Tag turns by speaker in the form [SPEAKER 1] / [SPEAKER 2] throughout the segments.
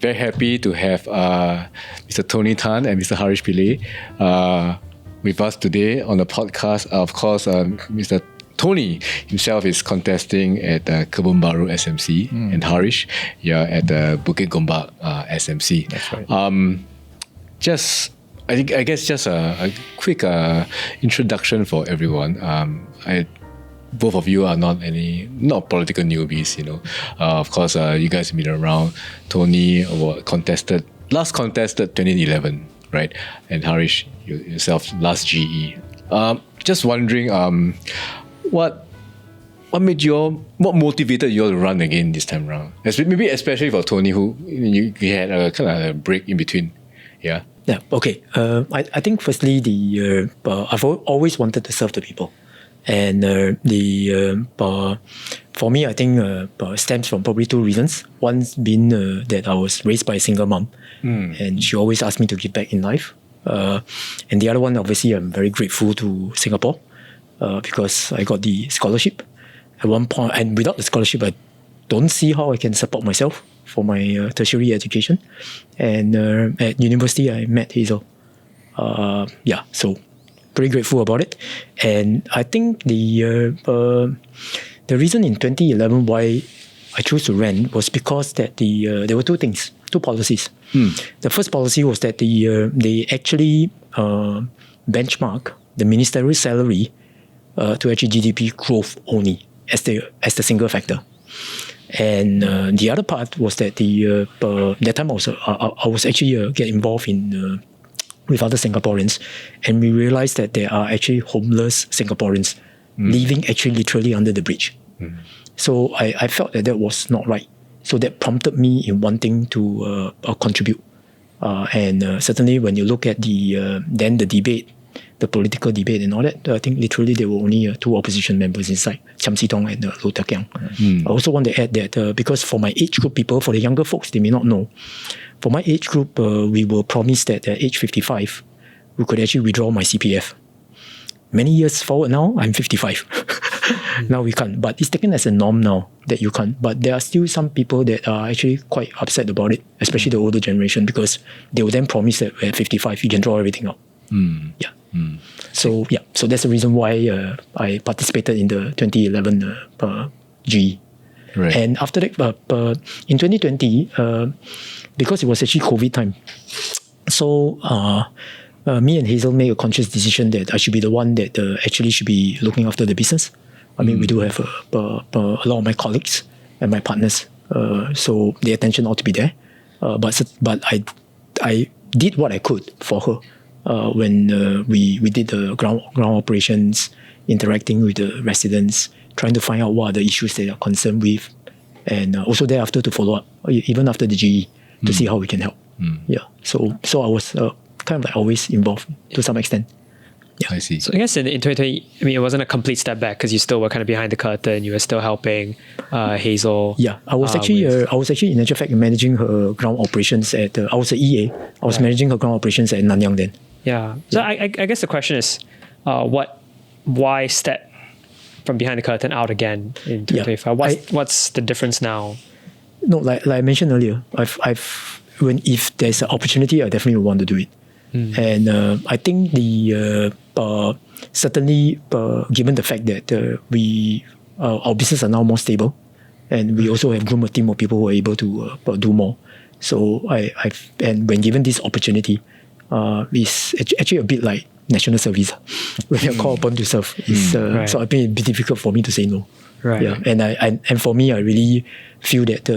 [SPEAKER 1] Very happy to have Mr. Tony Tan and Mr. Harish Pillay with us today on the podcast. Of course, Mr. Tony himself is contesting at Kebun Baru SMC, and Harish, you're at the Bukit Gombak SMC.
[SPEAKER 2] That's right.
[SPEAKER 1] I guess just a quick introduction for everyone. Both of you are not political newbies, you know. Of course, you guys have been around. Tony last contested 2011, right? And Harish, yourself, last GE. Just wondering, what motivated you all to run again this time around? Maybe especially for Tony, who you had a kind of a break in between. Yeah.
[SPEAKER 2] Yeah. Okay. I think firstly, I've always wanted to serve the people. And for me, I think stems from probably two reasons. One's been that I was raised by a single mom, and she always asked me to give back in life. And the other one, obviously, I'm very grateful to Singapore because I got the scholarship at one point. And without the scholarship, I don't see how I can support myself for my tertiary education. And at university, I met Hazel. So pretty grateful about it. And I think the reason in 2011 why I chose to rent was because that there were two policies. The first policy was that they actually benchmark the ministerial salary to actually GDP growth only as the single factor. And the other part was that that time I was actually get involved in with other Singaporeans, and we realized that there are actually homeless Singaporeans living actually literally under the bridge. So I felt that was not right. So that prompted me in wanting to contribute. And certainly when you look at then the debate, the political debate and all that, I think literally there were only two opposition members inside, Chiam Si Tong and Loh Tak Kiang. I also want to add that because for my age group people, for the younger folks, they may not know, for my age group, we were promised that at age 55, we could actually withdraw my CPF. Many years forward now, I'm 55. Now we can't. But it's taken as a norm now that you can't. But there are still some people that are actually quite upset about it, especially the older generation, because they will then promise that at 55, you can draw everything out. So that's the reason why I participated in the 2011 GE.
[SPEAKER 1] Right.
[SPEAKER 2] And after that, in 2020, because it was actually COVID time, so me and Hazel made a conscious decision that I should be the one that actually should be looking after the business. I mean, we do have a lot of my colleagues and my partners, so the attention ought to be there. But I did what I could for her when we did the ground operations, interacting with the residents, trying to find out what are the issues they are concerned with, and also thereafter to follow up, even after the GE, to see how we can help. Yeah, so I was kind of like always involved to some extent. Yeah.
[SPEAKER 1] I see.
[SPEAKER 3] So I guess in 2020, I mean, it wasn't a complete step back because you still were kind of behind the curtain. You were still helping Hazel.
[SPEAKER 2] Yeah, I was actually in actual fact managing her ground operations at. I was an EA. I was managing her ground operations at Nanyang then.
[SPEAKER 3] Yeah. So I guess the question is, why step from behind the curtain out again in 2025? What's the difference now?
[SPEAKER 2] No, like I mentioned earlier, if there's an opportunity, I definitely want to do it. And I think certainly given the fact that our business are now more stable, and we also have groomed a team of people who are able to do more. So and when given this opportunity, it's actually a bit like national service when you're called upon to serve. Right. So I think it'd be difficult for me to say no.
[SPEAKER 3] Right.
[SPEAKER 2] Yeah. And for me, I really feel that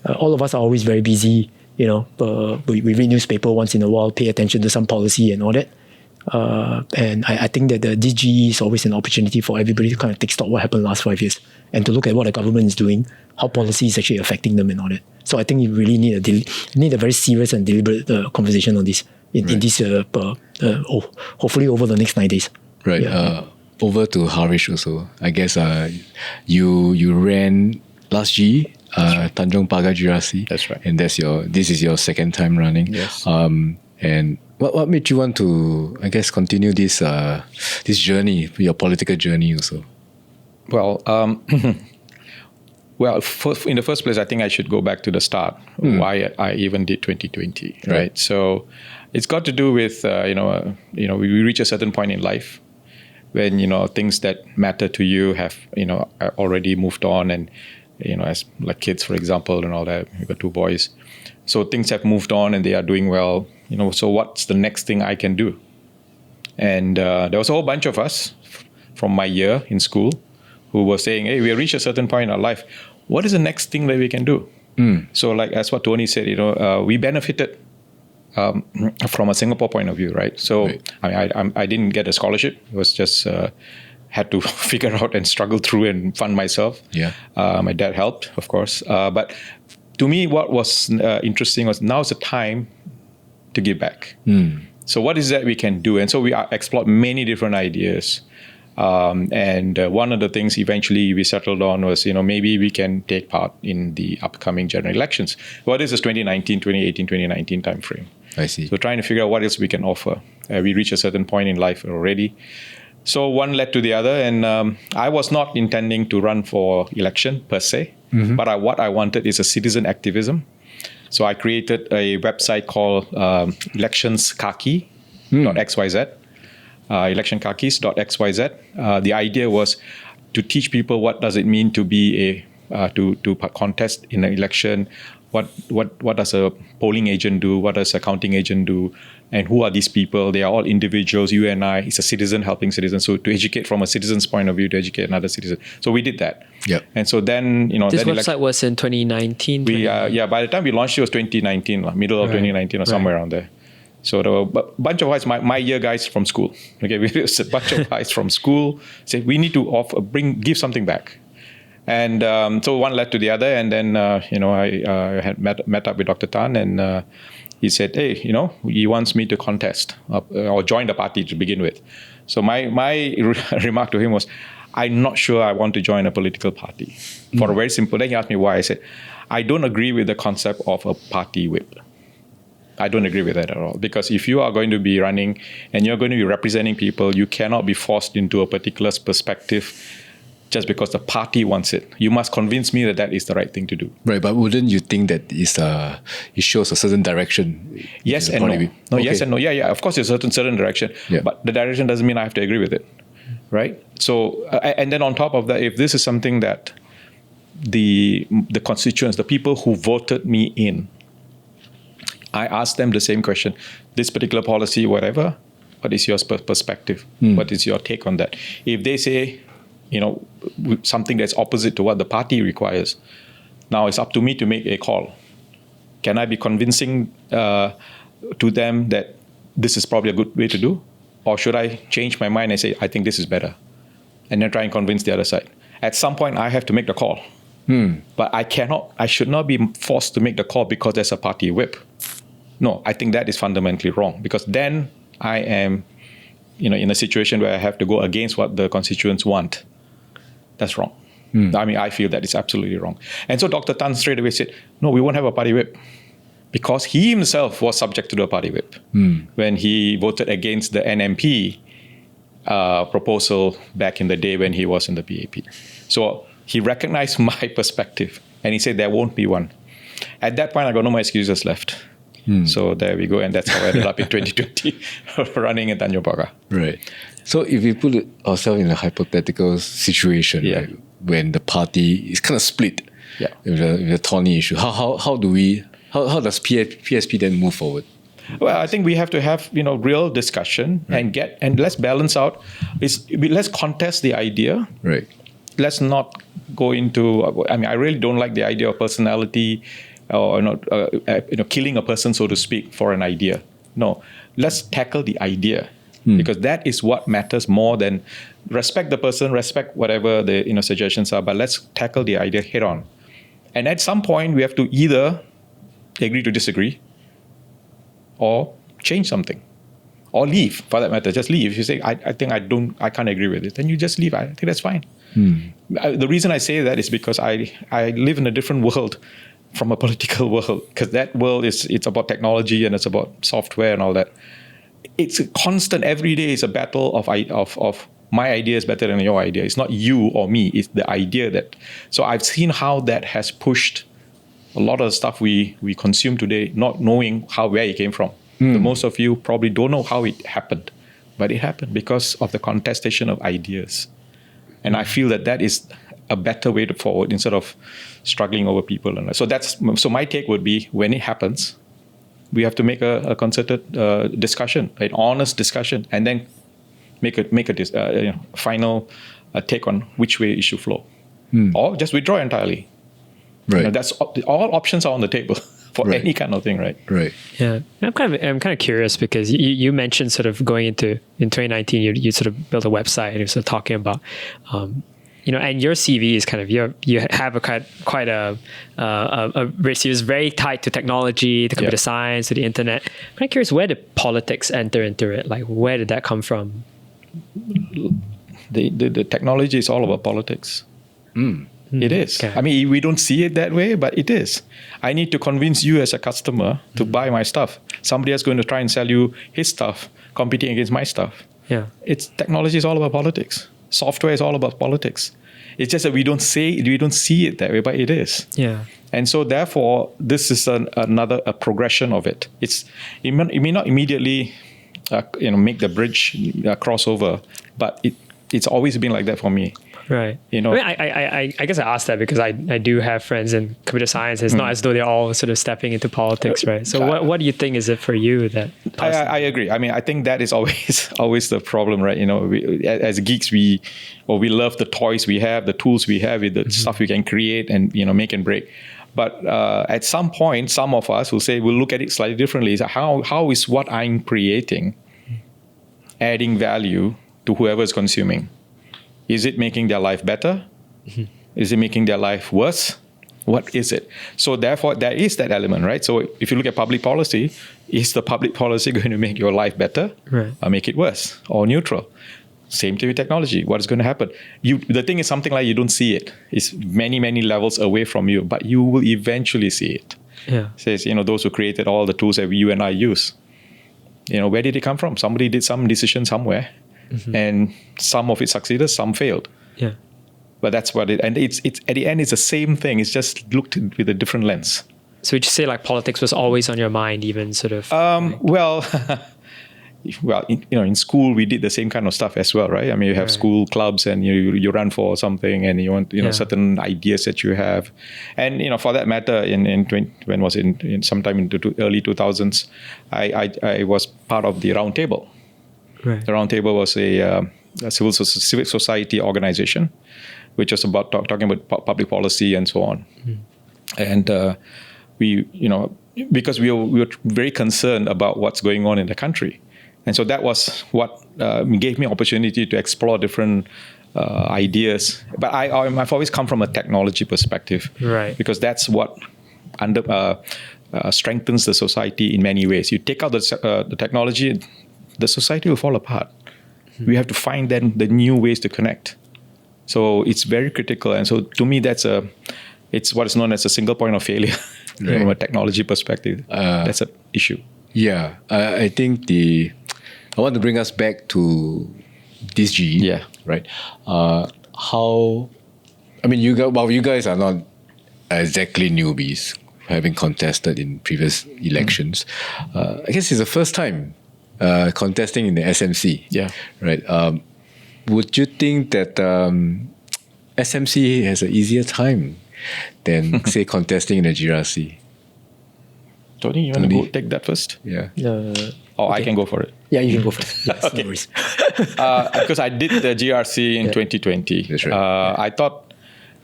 [SPEAKER 2] all of us are always very busy. You know, we read newspaper once in a while, pay attention to some policy and all that. And I think that the DGE is always an opportunity for everybody to kind of take stock what happened last 5 years and to look at what the government is doing, how policy is actually affecting them and all that. So I think you really need a very serious and deliberate conversation on this in this hopefully over the next 9 days.
[SPEAKER 1] Right.
[SPEAKER 2] Yeah.
[SPEAKER 1] Over to Harish also. I guess you ran last GE. Tanjong Pagar GRC.
[SPEAKER 4] That's right.
[SPEAKER 1] And this is your second time running.
[SPEAKER 4] Yes.
[SPEAKER 1] And what made you want to, I guess, continue this journey, your political journey also?
[SPEAKER 4] Well, Well, in the first place, I think I should go back to the start. Why I even did 2020, right? So it's got to do with we reach a certain point in life when things that matter to you have already moved on, and as like kids, for example, and all that. We've got 2 boys, so things have moved on and they are doing well. So what's the next thing I can do? And there was a whole bunch of us from my year in school who were saying, hey, we reached a certain point in our life. What is the next thing that we can do? So like as what Tony said, we benefited from a Singapore point of view, right? So right. I didn't get a scholarship. It was just had to figure out and struggle through and fund myself. Yeah. My dad helped, of course. But to me, what was interesting was now's the time to give back. So what is that we can do? And so we explored many different ideas. And one of the things eventually we settled on was, maybe we can take part in the upcoming general elections. What is this 2019, 2018, 2019 timeframe?
[SPEAKER 1] I see.
[SPEAKER 4] So trying to figure out what else we can offer. We reached a certain point in life already. So one led to the other. And I was not intending to run for election per se, but what I wanted is a citizen activism. So I created a website called electionskaki.xyz. electionkakis.xyz. The idea was to teach people what does it mean to be to contest in an election. What does a polling agent do? What does a counting agent do? And who are these people? They are all individuals. You and I. It's a citizen helping citizens. So to educate from a citizen's point of view, to educate another citizen. So we did that.
[SPEAKER 1] Yeah.
[SPEAKER 4] And so then
[SPEAKER 3] this website was in 2019.
[SPEAKER 4] By the time we launched, it was 2019, middle of 2019 or somewhere around there. So there were a bunch of guys, my year guys from school. Okay, we was a bunch of guys from school said we need to give something back, and so one led to the other, and then I had met up with Dr. Tan, and he said, hey, he wants me to contest or join the party to begin with. So my remark to him was, I'm not sure I want to join a political party for a very simple. Then he asked me why. I said, I don't agree with the concept of a party whip. I don't agree with that at all. Because if you are going to be running and you're going to be representing people, you cannot be forced into a particular perspective just because the party wants it. You must convince me that that is the right thing to do.
[SPEAKER 1] Right, but wouldn't you think that it shows a certain direction?
[SPEAKER 4] Yes and no. Okay. Yes and no. Yeah. Of course, there's a certain direction. Yeah. But the direction doesn't mean I have to agree with it. Right? So, and then on top of that, if this is something that the constituents, the people who voted me in, I asked them the same question. This particular policy, whatever, what is your perspective? What is your take on that? If they say, something that's opposite to what the party requires, now it's up to me to make a call. Can I be convincing to them that this is probably a good way to do? Or should I change my mind and say, I think this is better? And then try and convince the other side. At some point, I have to make the call. But I should not be forced to make the call because there's a party whip. No, I think that is fundamentally wrong, because then I am, in a situation where I have to go against what the constituents want. That's wrong. I mean, I feel that it's absolutely wrong. And so Dr. Tan straight away said, no, we won't have a party whip, because he himself was subject to the party whip when he voted against the NMP proposal back in the day when he was in the PAP. So he recognized my perspective and he said there won't be one. At that point, I got no more excuses left. So there we go. And that's how I ended up in 2020 running in Tan Cheng Bock.
[SPEAKER 1] Right. So if we put ourselves in a hypothetical situation, right, when the party is kind of split with the Tawny issue, how does PSP then move forward?
[SPEAKER 4] Well, I think we have to have real discussion and let's balance out. Let's contest the idea.
[SPEAKER 1] Right.
[SPEAKER 4] Let's not go into. I mean, I really don't like the idea of personality or not, killing a person, so to speak, for an idea. No, let's tackle the idea, because that is what matters more than respect the person, respect whatever the suggestions are. But let's tackle the idea head on. And at some point, we have to either agree to disagree, or change something, or leave. For that matter, just leave. If you say, I can't agree with it, then you just leave. I think that's fine. The reason I say that is because I live in a different world from a political world, because that world it's about technology and it's about software and all that. It's a constant, every day is a battle of my idea is better than your idea. It's not you or me. It's the idea that. So I've seen how that has pushed a lot of the stuff we consume today, not knowing where it came from. Most of you probably don't know how it happened, but it happened because of the contestation of ideas. And I feel that is a better way to forward instead of struggling over people. And so my take would be, when it happens, we have to make a concerted discussion, an honest discussion, and then make a final take on which way it should flow, or just withdraw entirely.
[SPEAKER 1] Right.
[SPEAKER 4] That's all options are on the table for any kind of thing, right?
[SPEAKER 1] Right.
[SPEAKER 3] Yeah, I'm kind of curious because you mentioned sort of going in 2019, you sort of built a website and you're sort of talking about, and your CV is kind of you have a quite a series very tied to technology, to computer science, to the internet. I'm kind of curious, where did politics enter into it? Like, where did that come from?
[SPEAKER 4] The technology is all about politics. It is.
[SPEAKER 3] Okay.
[SPEAKER 4] I mean, we don't see it that way, but it is. I need to convince you as a customer to buy my stuff. Somebody else going to try and sell you his stuff, competing against my stuff.
[SPEAKER 3] Yeah.
[SPEAKER 4] Technology is all about politics. Software is all about politics. It's just that we don't see it that way, but it is.
[SPEAKER 3] Yeah.
[SPEAKER 4] And so therefore, this is another progression of it. It may not immediately make the bridge crossover, but it's always been like that for me.
[SPEAKER 3] Right. I guess I asked that because I do have friends in computer science. It's not as though they're all sort of stepping into politics, right? So what do you think is it for you that?
[SPEAKER 4] I agree. I mean, I think that is always the problem, right? As geeks, we love the toys we have, the tools we have, with the stuff we can create and make and break. But at some point, some of us we'll look at it slightly differently. Is how is what I'm creating adding value to whoever is consuming? Is it making their life better? Is it making their life worse? What is it? So therefore, there is that element, right? So if you look at public policy, is the public policy going to make your life better or make it worse or neutral? Same thing with technology. What is going to happen? The thing is something like you don't see it. It's many, many levels away from you, but you will eventually see it.
[SPEAKER 3] Yeah.
[SPEAKER 4] It says, those who created all the tools that you and I use, where did it come from? Somebody did some decision somewhere. And some of it succeeded, some failed.
[SPEAKER 3] Yeah.
[SPEAKER 4] But that's what and it's at the end, it's the same thing. It's just looked with a different lens.
[SPEAKER 3] So would you say like politics was always on your mind, even sort of?
[SPEAKER 4] Well, in school we did the same kind of stuff as well, right? I mean, you have school clubs and you run for something and you want certain ideas that you have, and for that matter, when was it in sometime in the early 2000s, I was part of the Round Table.
[SPEAKER 3] Right.
[SPEAKER 4] The Round Table was a civic society organization, which was about talking about public policy and so on. And because we were very concerned about what's going on in the country, and so that was what gave me opportunity to explore different ideas. But I've always come from a technology perspective,
[SPEAKER 3] right?
[SPEAKER 4] Because that's what strengthens the society in many ways. You take out the technology, the society will fall apart. We have to find then the new ways to connect. So it's very critical. And so to me, it's what is known as a single point of failure from a technology perspective. That's an issue. Yeah.
[SPEAKER 1] I think I want to bring us back to this GE.
[SPEAKER 4] Yeah.
[SPEAKER 1] Right. You guys are not exactly newbies, having contested in previous elections. I guess it's the first time contesting in the SMC.
[SPEAKER 4] Yeah.
[SPEAKER 1] Right. Would you think that SMC has an easier time than, say, contesting in the GRC?
[SPEAKER 4] Tony, you want to take that first?
[SPEAKER 1] Yeah.
[SPEAKER 2] Okay.
[SPEAKER 4] I can go for it.
[SPEAKER 2] Yeah, you can go first. Yes,
[SPEAKER 4] Okay.
[SPEAKER 2] no worries.
[SPEAKER 4] Because I did the GRC in 2020.
[SPEAKER 1] That's right.
[SPEAKER 4] I thought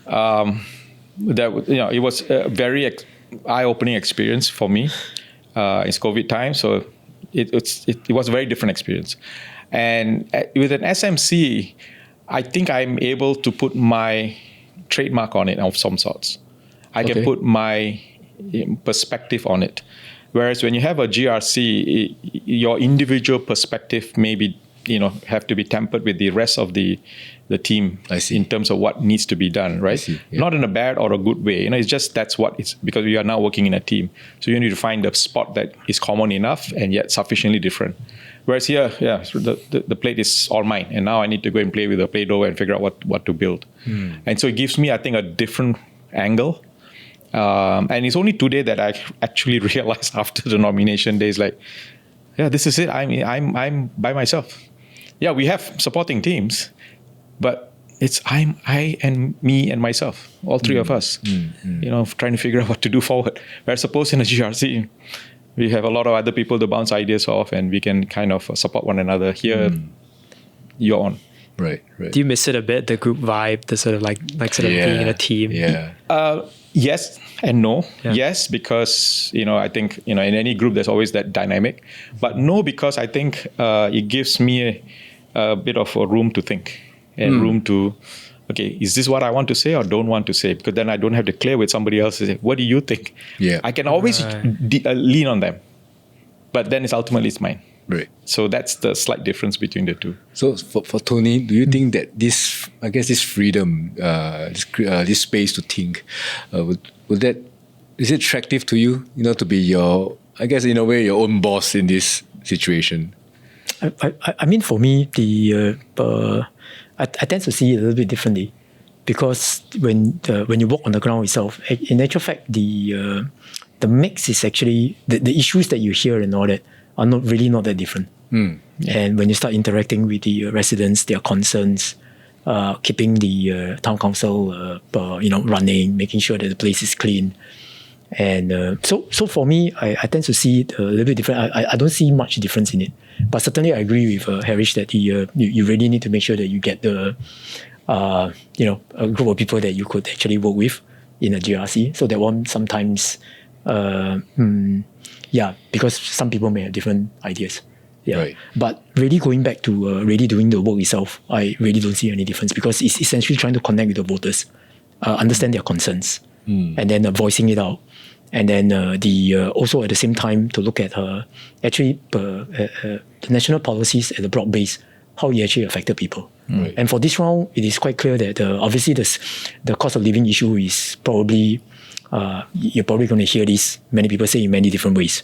[SPEAKER 4] that it was a very eye-opening experience for me. It's COVID time, so it was a very different experience. And with an SMC, I think I'm able to put my trademark on it of some sorts. I can put my perspective on it. Whereas when you have a GRC, your individual perspective maybe have to be tempered with the rest of the team.
[SPEAKER 1] I see.
[SPEAKER 4] In terms of what needs to be done, right? I
[SPEAKER 1] see. Yeah.
[SPEAKER 4] Not in a bad or a good way. It's just that's what it's, because we are now working in a team. So you need to find a spot that is common enough and yet sufficiently different. Whereas here, so the plate is all mine, and now I need to go and play with the Play-Doh and figure out what to build. And so it gives me, I think, a different angle. And it's only today that I actually realized after the nomination days, like, yeah, this is it. I'm by myself. Yeah, we have supporting teams, but it's I and me and myself, all three of us, trying to figure out what to do forward. Whereas suppose in a GRC, we have a lot of other people to bounce ideas off, and we can kind of support one another. Here, you're on.
[SPEAKER 1] Right.
[SPEAKER 3] Do you miss it a bit, the group vibe, the sort of like being in a team?
[SPEAKER 1] Yeah.
[SPEAKER 4] Yes and no.
[SPEAKER 3] Yeah.
[SPEAKER 4] Yes, because I think in any group there's always that dynamic. But no, because I think it gives me a bit of a room to think and room to, okay, is this what I want to say or don't want to say? Because then I don't have to clear with somebody else to say, what do you think?
[SPEAKER 1] Yeah.
[SPEAKER 4] I can always lean on them, but then ultimately it's mine.
[SPEAKER 1] Right.
[SPEAKER 4] So that's the slight difference between the two.
[SPEAKER 1] So for Tony, do you think that this freedom, this space to think, is it attractive to you? To be your, I guess in a way, your own boss in this situation.
[SPEAKER 2] I mean, for me, I tend to see it a little bit differently, because when you walk on the ground itself, in actual fact, the mix is actually the issues that you hear and all that are not that different. And when you start interacting with the residents, their concerns, keeping the town council running, making sure that the place is clean, and so for me, I tend to see it a little bit different. I don't see much difference in it, but certainly I agree with Harish that you really need to make sure that you get the a group of people that you could actually work with in a GRC. So that one sometimes. Because some people may have different ideas. Yeah. Right. But really going back to really doing the work itself, I really don't see any difference, because it's essentially trying to connect with the voters, understand their concerns, and then voicing it out. And then also at the same time to look at the national policies at the broad base, how it actually affected people. Right. And for this round, it is quite clear that obviously the cost of living issue is probably, you're probably going to hear this, many people say in many different ways.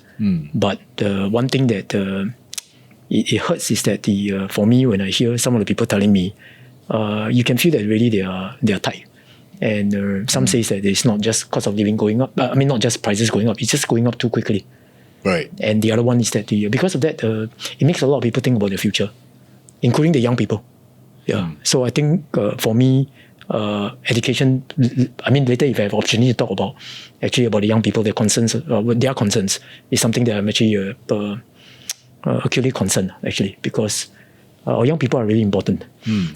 [SPEAKER 2] But one thing that it hurts is that for me, when I hear some of the people telling me, you can feel that really they are tight. And some says that it's not just cost of living going up. Not just prices going up. It's just going up too quickly.
[SPEAKER 1] Right.
[SPEAKER 2] And the other one is that because of that, it makes a lot of people think about their future, including the young people. Yeah. So I think for me, education. Later if I have opportunity to talk about the young people, their concerns, is something that I'm actually acutely concerned actually, because our young people are really important.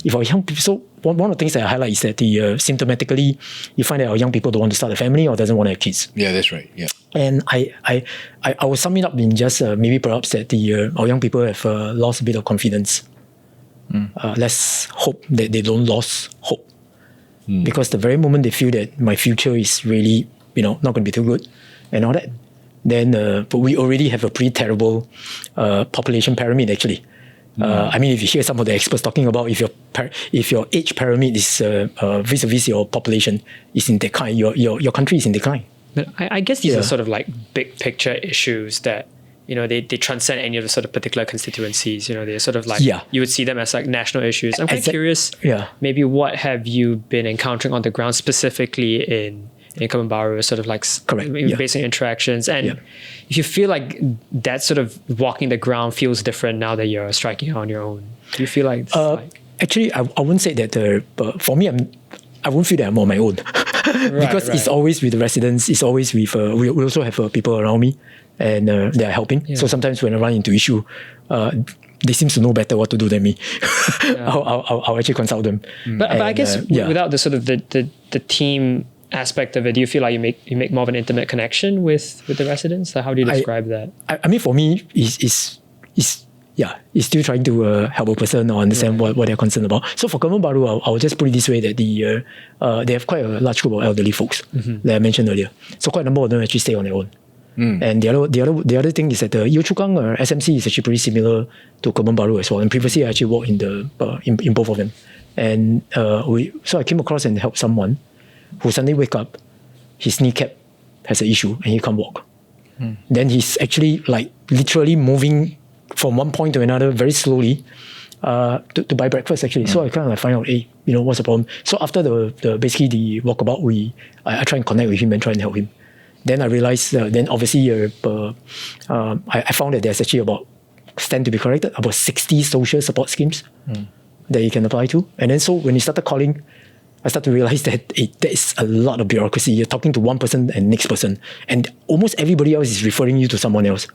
[SPEAKER 2] If our young people, so one of the things that I highlight is that symptomatically you find that our young people don't want to start a family or doesn't want to have kids.
[SPEAKER 1] Yeah, that's right. Yeah.
[SPEAKER 2] And I will sum it up in just maybe perhaps that our young people have lost a bit of confidence. Let's hope that they don't lose hope. Because the very moment they feel that my future is really, not going to be too good and all that, then but we already have a pretty terrible population pyramid actually. If you hear some of the experts talking about if your age pyramid is vis-a-vis your population is in decline, your country is in decline.
[SPEAKER 3] But I guess these are sort of like big picture issues that they transcend any of the sort of particular constituencies. They're sort of like you would see them as like national issues. I'm quite curious. Maybe what have you been encountering on the ground specifically in Kebun Baru, sort of like based on interactions, and if you feel like that sort of walking the ground feels different now that you're striking out on your own, do you feel like,
[SPEAKER 2] actually I wouldn't say that but for me I wouldn't feel that I'm on my own because it's always with the residents, it's always with we also have people around me and they are helping. So sometimes when I run into issue, they seem to know better what to do than me. I'll actually consult them.
[SPEAKER 3] But I guess without the sort of the team aspect of it, do you feel like you make more of an intimate connection with the residents? Like, how do you describe that?
[SPEAKER 2] For me, it's still trying to help a person or understand what they're concerned about. So for Kebun Baru, I'll just put it this way, that they have quite a large group of elderly folks that I mentioned earlier. So quite a number of them actually stay on their own. And the other thing is that the Yio Chu Kang SMC is actually pretty similar to Kebun Baru as well. And previously I actually worked in both of them. And so I came across and helped someone who suddenly wake up, his kneecap has an issue and he can't walk. Then he's actually like literally moving from one point to another very slowly to buy breakfast actually. So I kind of like find out, hey, what's the problem? So after the basically the walkabout, I try and connect with him and try and help him. Then I realized, then obviously I found that there's actually stand to be corrected, about 60 social support schemes that you can apply to. And then so when he started calling, I started to realize that there is a lot of bureaucracy. You're talking to one person and next person, and almost everybody else is referring you to someone else.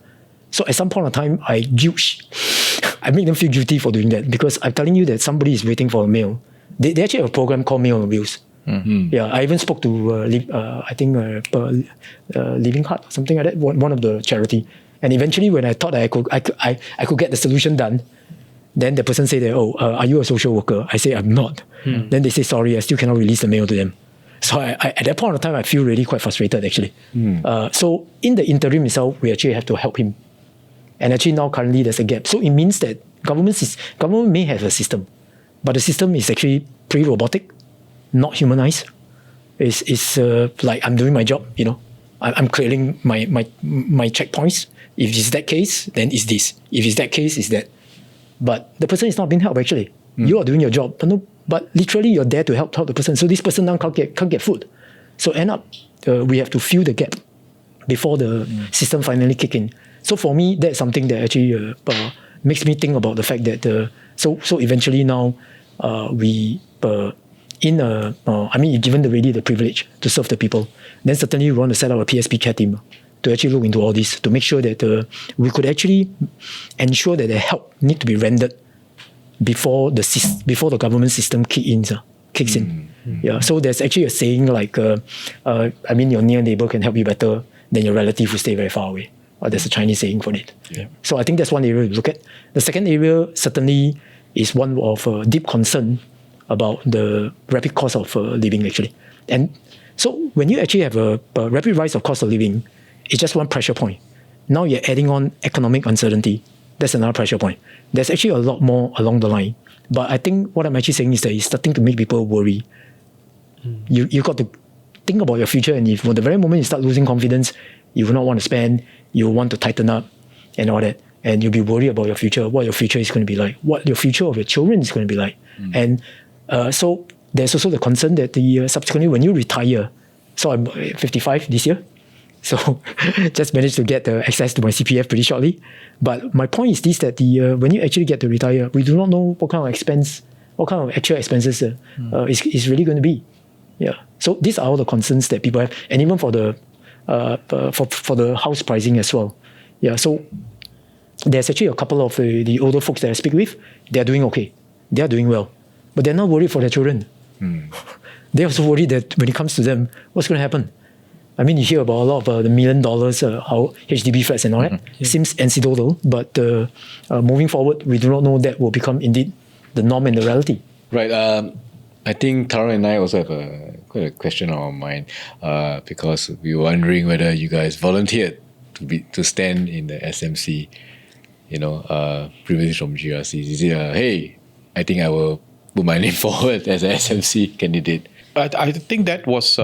[SPEAKER 2] So at some point in time, I make them feel guilty for doing that, because I'm telling you that somebody is waiting for a mail. They actually have a program called Mail on Wheels. Yeah, I even spoke to Living Heart or something like that, one of the charity. And eventually, when I thought that I could get the solution done, then the person said that, are you a social worker? I say I'm not. Then they say, sorry, I still cannot release the mail to them. So at that point of time, I feel really quite frustrated actually. So in the interim itself, we actually have to help him. And actually now currently there's a gap. So it means that government may have a system, but the system is actually pretty robotic, not humanized. It's like I'm doing my job, I'm clearing my checkpoints. If it's that case, then it's this. If it's that case, it's that. But the person is not being helped actually. You are doing your job, but literally you're there to help the person. So this person now can't get food. So end up, we have to fill the gap before the system finally kick in. So for me, that's something that actually makes me think about the fact that so eventually now you're given the privilege to serve the people, then certainly we want to set up a PSP care team to actually look into all this, to make sure that we could actually ensure that the help need to be rendered before the government system kicks in. Yeah, so there's actually a saying like, your near neighbor can help you better than your relative who stay very far away. Or there's a Chinese saying for it. Yeah. So I think that's one area to look at. The second area certainly is one of deep concern about the rapid cost of living actually. And so when you actually have a rapid rise of cost of living, it's just one pressure point. Now you're adding on economic uncertainty. That's another pressure point. There's actually a lot more along the line. But I think what I'm actually saying is that it's starting to make people worry. You got to think about your future, and if for the very moment you start losing confidence, you will not want to spend, you will want to tighten up and all that. And you'll be worried about your future, what your future is going to be like, what your future of your children is going to be like. And so there's also the concern that subsequently when you retire, so I'm 55 this year, so just managed to get access to my CPF pretty shortly. But my point is this, that when you actually get to retire, we do not know what kind of actual expenses is really going to be. Yeah. So these are all the concerns that people have, and even for the house pricing as well. Yeah. So there's actually a couple of the older folks that I speak with. They're doing okay. They are doing well, but they're not worried for their children. They're also worried that when it comes to them, what's going to happen? I mean, you hear about a lot of the $1 million how HDB flats and all that. Seems anecdotal, but moving forward, we do not know that will become indeed the norm and the reality.
[SPEAKER 1] Right. I think Tara and I also have quite a question on our mind because we were wondering whether you guys volunteered to stand in the SMC, previously from GRCs. Is it hey, I think I will put my name forward as an SMC candidate?
[SPEAKER 4] I think that was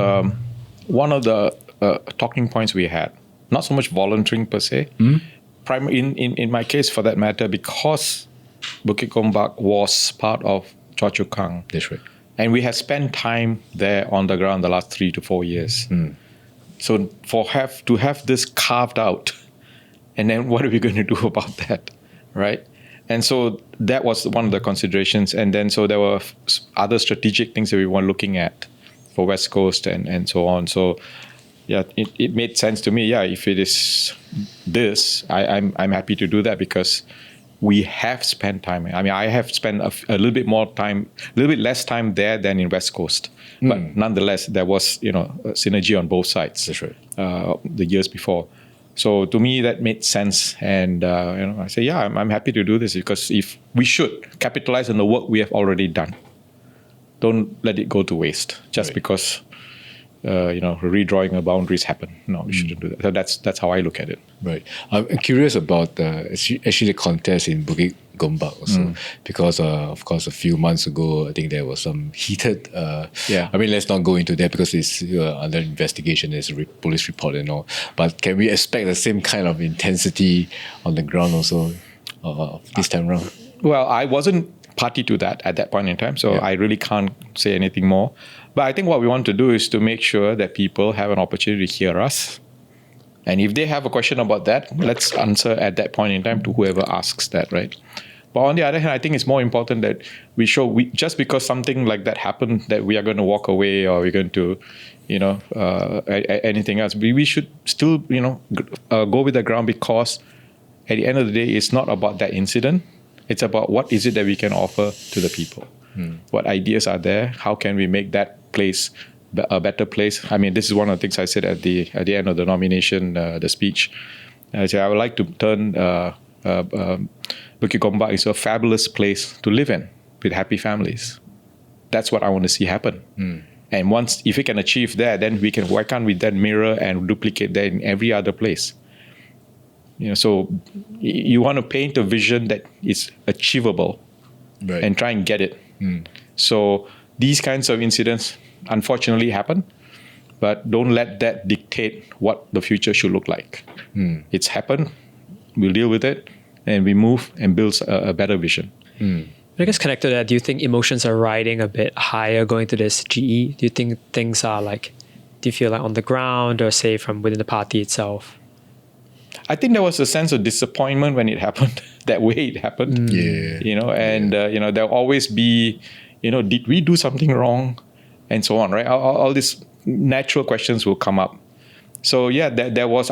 [SPEAKER 4] one of the talking points we had. Not so much volunteering per se. In my case, for that matter, because Bukit Gombak was part of Choa Chu Kang.
[SPEAKER 1] That's right.
[SPEAKER 4] And we had spent time there on the ground the last 3 to 4 years. So to have this carved out, and then what are we going to do about that, right? And so that was one of the considerations. And then so there were other strategic things that we were looking at for West Coast and so on. So yeah, it made sense to me. Yeah, if it is this, I'm happy to do that because we have spent time. I mean, I have spent a little bit more time, a little bit less time there than in West Coast. But nonetheless, there was, a synergy on both sides.
[SPEAKER 1] That's right.
[SPEAKER 4] The years before. So to me, that made sense. And, I say, yeah, I'm happy to do this because if we should capitalize on the work we have already done. Don't let it go to waste just because, redrawing the boundaries happen. No, we shouldn't do that. So that's how I look at it.
[SPEAKER 1] Right. I'm curious about actually the contest in Bukit Gombak also because, of course, a few months ago, I think there was some heated... I mean, let's not go into that because it's under investigation. There's a police report and all. But can we expect the same kind of intensity on the ground also? this time around?
[SPEAKER 4] Well, I wasn't party to that at that point in time, so I really can't say anything more. But I think what we want to do is to make sure that people have an opportunity to hear us. And if they have a question about that, let's answer at that point in time to whoever asks that, right? But on the other hand, I think it's more important that we show, just because something like that happened, that we are going to walk away or we're going to, anything else. We should still, go with the ground, because at the end of the day, it's not about that incident. It's about what is it that we can offer to the people. What ideas are there? How can we make that place a better place? I mean, this is one of the things I said at the end of the nomination, the speech. I said I would like to turn Bukit Gombak into a fabulous place to live in with happy families. That's what I want to see happen. And if we can achieve that, then why can't we then mirror and duplicate that in every other place? So you want to paint a vision that is achievable, right, and try and get it. So these kinds of incidents unfortunately happen, but don't let that dictate what the future should look like. It's happened, we'll deal with it, and we move and build a better vision.
[SPEAKER 3] I guess connected to that, do you think emotions are riding a bit higher going to this GE? Do you think things are do you feel like on the ground, or say from within the party itself?
[SPEAKER 4] I think there was a sense of disappointment when it happened, that way it happened. There'll always be, did we do something wrong? And so on, right? All these natural questions will come up. So I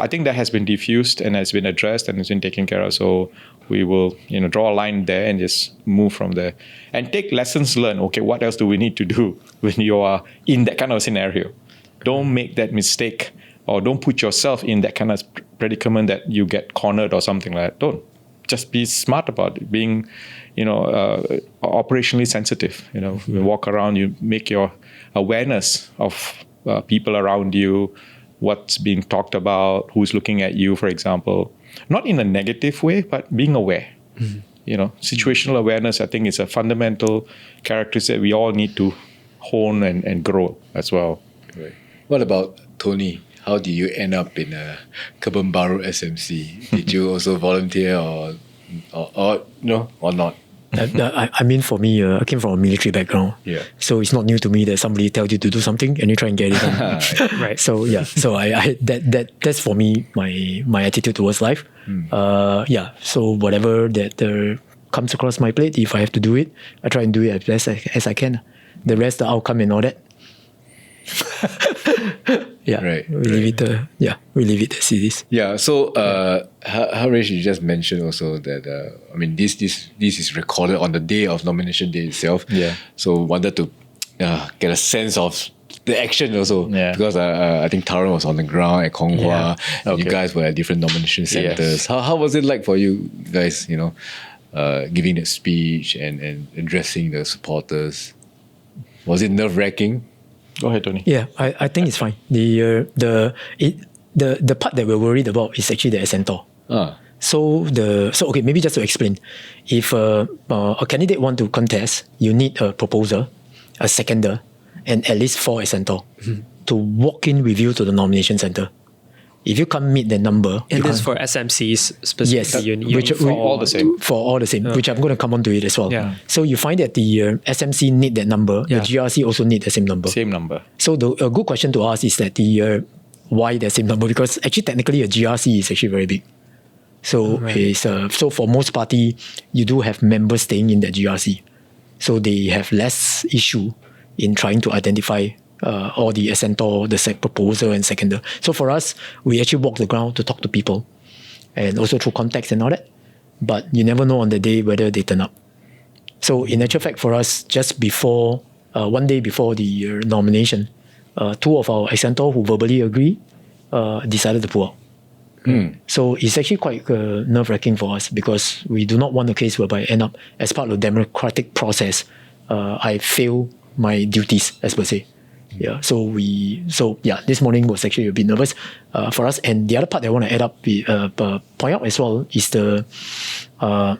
[SPEAKER 4] think that has been diffused and has been addressed and has been taken care of. So we will, draw a line there and just move from there and take lessons learned. Okay, what else do we need to do when you are in that kind of scenario? Don't make that mistake, or don't put yourself in that kind of predicament that you get cornered or something like that. Don't. Just be smart about it, being, operationally sensitive. You walk around, you make your awareness of people around you, what's being talked about, who's looking at you, for example. Not in a negative way, but being aware. Situational awareness, I think, is a fundamental characteristic that we all need to hone and grow as well.
[SPEAKER 1] Right. What about Tony? How did you end up in a Kebun Baru SMC? Did you also volunteer or not?
[SPEAKER 2] I mean, for me, I came from a military background. So it's not new to me that somebody tells you to do something and you try and get it done.
[SPEAKER 3] Right.
[SPEAKER 2] So so that's for me my attitude towards life. So whatever that comes across my plate, if I have to do it, I try and do it as best as I can. The rest, the outcome and all that.
[SPEAKER 1] Right.
[SPEAKER 2] We leave it as it is.
[SPEAKER 1] Yeah. So, Harish, you just mentioned also that this is recorded on the day of nomination day itself.
[SPEAKER 4] Yeah.
[SPEAKER 1] So, wanted to get a sense of the action also, because I think Taran was on the ground at Kong Hwa. You guys were at different nomination centers. Yes. How was it like for you guys? Giving the speech and addressing the supporters. Was it nerve-wracking?
[SPEAKER 4] Go ahead, Tony.
[SPEAKER 2] Yeah, I think it's fine. The part that we're worried about is actually the assentor. So okay, maybe just to explain, if a candidate want to contest, you need a proposer, a seconder, and at least 4 assentor to walk in with you to the nomination center. If you can't meet the number,
[SPEAKER 3] and this for SMCs specifically,
[SPEAKER 2] yes,
[SPEAKER 4] for all the same.
[SPEAKER 2] For all the same, which I'm going to come on to it as well.
[SPEAKER 3] Yeah.
[SPEAKER 2] So you find that the SMC need that number, the GRC also need the same number.
[SPEAKER 4] Same number.
[SPEAKER 2] So a good question to ask is that why the same number? Because actually technically a GRC is actually very big. So so for most party, you do have members staying in the GRC. So they have less issue in trying to identify all the assentor, the proposer and seconder. So for us, we actually walk the ground to talk to people, and also through contacts and all that. But you never know on the day whether they turn up. So in actual fact, for us, just before, one day before the nomination, 2 of our assentor who verbally agree decided to pull out. So it's actually quite nerve-wracking for us, because we do not want a case whereby I end up, as part of the democratic process, I fail my duties, as per se. This morning was actually a bit nervous for us. And the other part that I want to add up, point out as well, is not a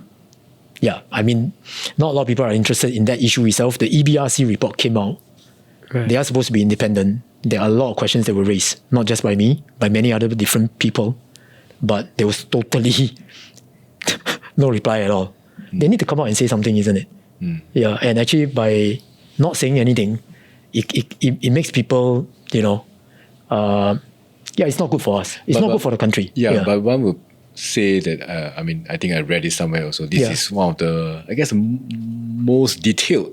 [SPEAKER 2] lot of people are interested in that issue itself. The EBRC report came out. Right. They are supposed to be independent. There are a lot of questions that were raised, not just by me, by many other different people. But there was totally no reply at all. They need to come out and say something, isn't it? Yeah, and actually by not saying anything, it makes people, it's not good for us. It's not good for the country.
[SPEAKER 1] Yeah, but one would say that, I think I read it somewhere also. This is one of the, I guess, most detailed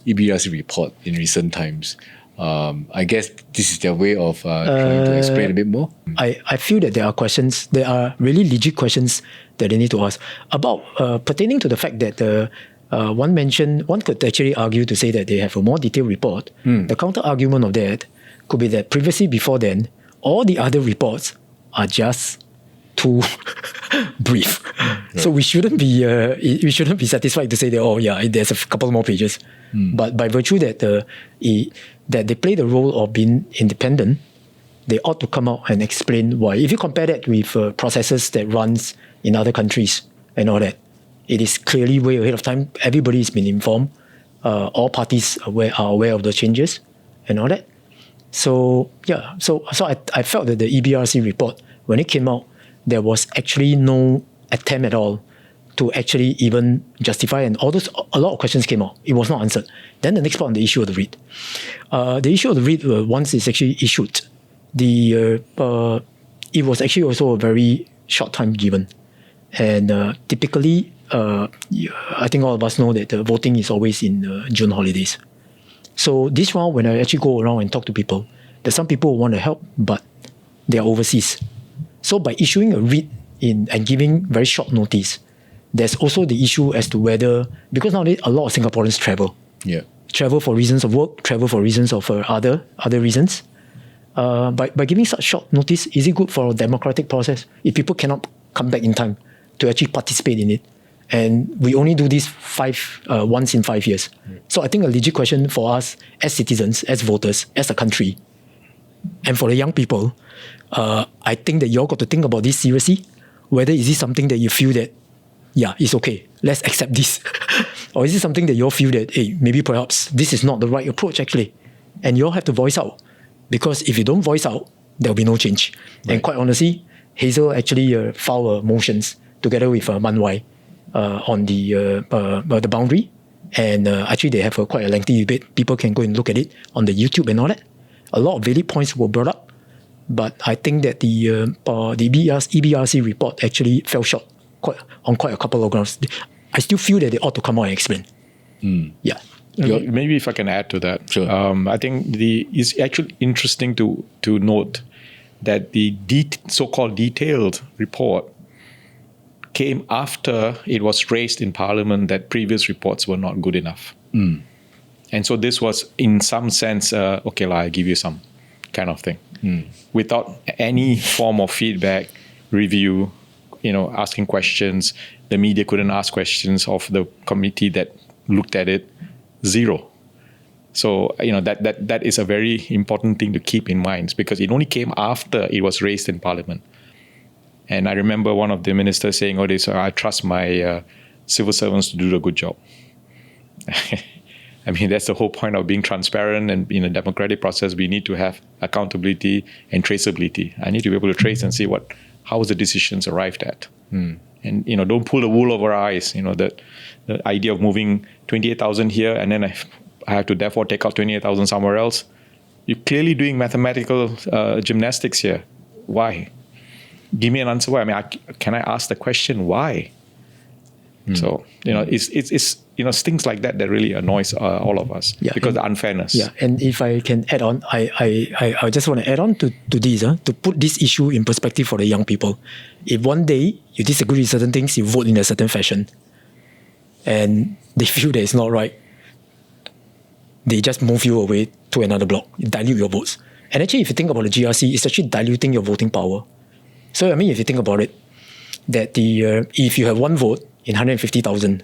[SPEAKER 1] EBRC report in recent times. I guess this is their way of trying to explain a bit more.
[SPEAKER 2] I feel that there are really legit questions that they need to ask about pertaining to the fact that one could actually argue to say that they have a more detailed report. The counter argument of that could be that previously, before then, all the other reports are just too brief. Right. So we shouldn't be satisfied to say that there's a couple more pages. But by virtue that that they play the role of being independent, they ought to come out and explain why. If you compare that with processes that runs in other countries and all that, it is clearly way ahead of time. Everybody's been informed. All parties are aware of the changes and all that. So I felt that the EBRC report, when it came out, there was actually no attempt at all to actually even justify, and a lot of questions came out. It was not answered. Then the next part on the issue of the REIT. The issue of the REIT, once it's actually issued, it was actually also a very short time given. And typically, I think all of us know that the voting is always in June holidays. So this round, when I actually go around and talk to people, there's some people who want to help, but they are overseas. So by issuing a REIT and giving very short notice, there's also the issue as to whether, because nowadays a lot of Singaporeans travel.
[SPEAKER 1] Yeah.
[SPEAKER 2] Travel for reasons of work, travel for reasons of other reasons. By giving such short notice, is it good for a democratic process if people cannot come back in time to actually participate in it? And we only do this once in 5 years. So I think a legit question for us as citizens, as voters, as a country, and for the young people, I think that you all got to think about this seriously. Whether is this something that you feel that, it's okay, let's accept this. Or is it something that you all feel that, hey, maybe perhaps this is not the right approach actually. And you all have to voice out. Because if you don't voice out, there'll be no change. Right. And quite honestly, Hazel actually filed motions together with Man Wai on the boundary. And actually they have quite a lengthy debate. People can go and look at it on the YouTube and all that. A lot of valid points were brought up. But I think that the EBRC report actually fell short on quite a couple of grounds. I still feel that they ought to come out and explain. Yeah.
[SPEAKER 4] Maybe if I can add to that.
[SPEAKER 1] Sure.
[SPEAKER 4] I think it's actually interesting to note that the so-called detailed report came after it was raised in Parliament that previous reports were not good enough. And so this was, in some sense, I'll give you some kind of thing. Without any form of feedback, review, asking questions. The media couldn't ask questions of the committee that looked at it. Zero. So, that is a very important thing to keep in mind, because it only came after it was raised in Parliament. And I remember one of the ministers saying, I trust my civil servants to do a good job. I mean, that's the whole point of being transparent, and in a democratic process, we need to have accountability and traceability. I need to be able to trace and see how was the decisions arrived at. And, don't pull the wool over our eyes. The idea of moving 28,000 here and then I have to therefore take out 28,000 somewhere else. You're clearly doing mathematical gymnastics here. Why? Give me an answer why. I mean, can I ask the question why? So, it's things like that really annoys all of us, because the unfairness.
[SPEAKER 2] Yeah, and if I can add on, I just want to add on to this, to put this issue in perspective for the young people. If one day you disagree with certain things, you vote in a certain fashion, and they feel that it's not right, they just move you away to another block, dilute your votes. And actually, if you think about the GRC, it's actually diluting your voting power. So, I mean, if you think about it, that if you have one vote in 150,000,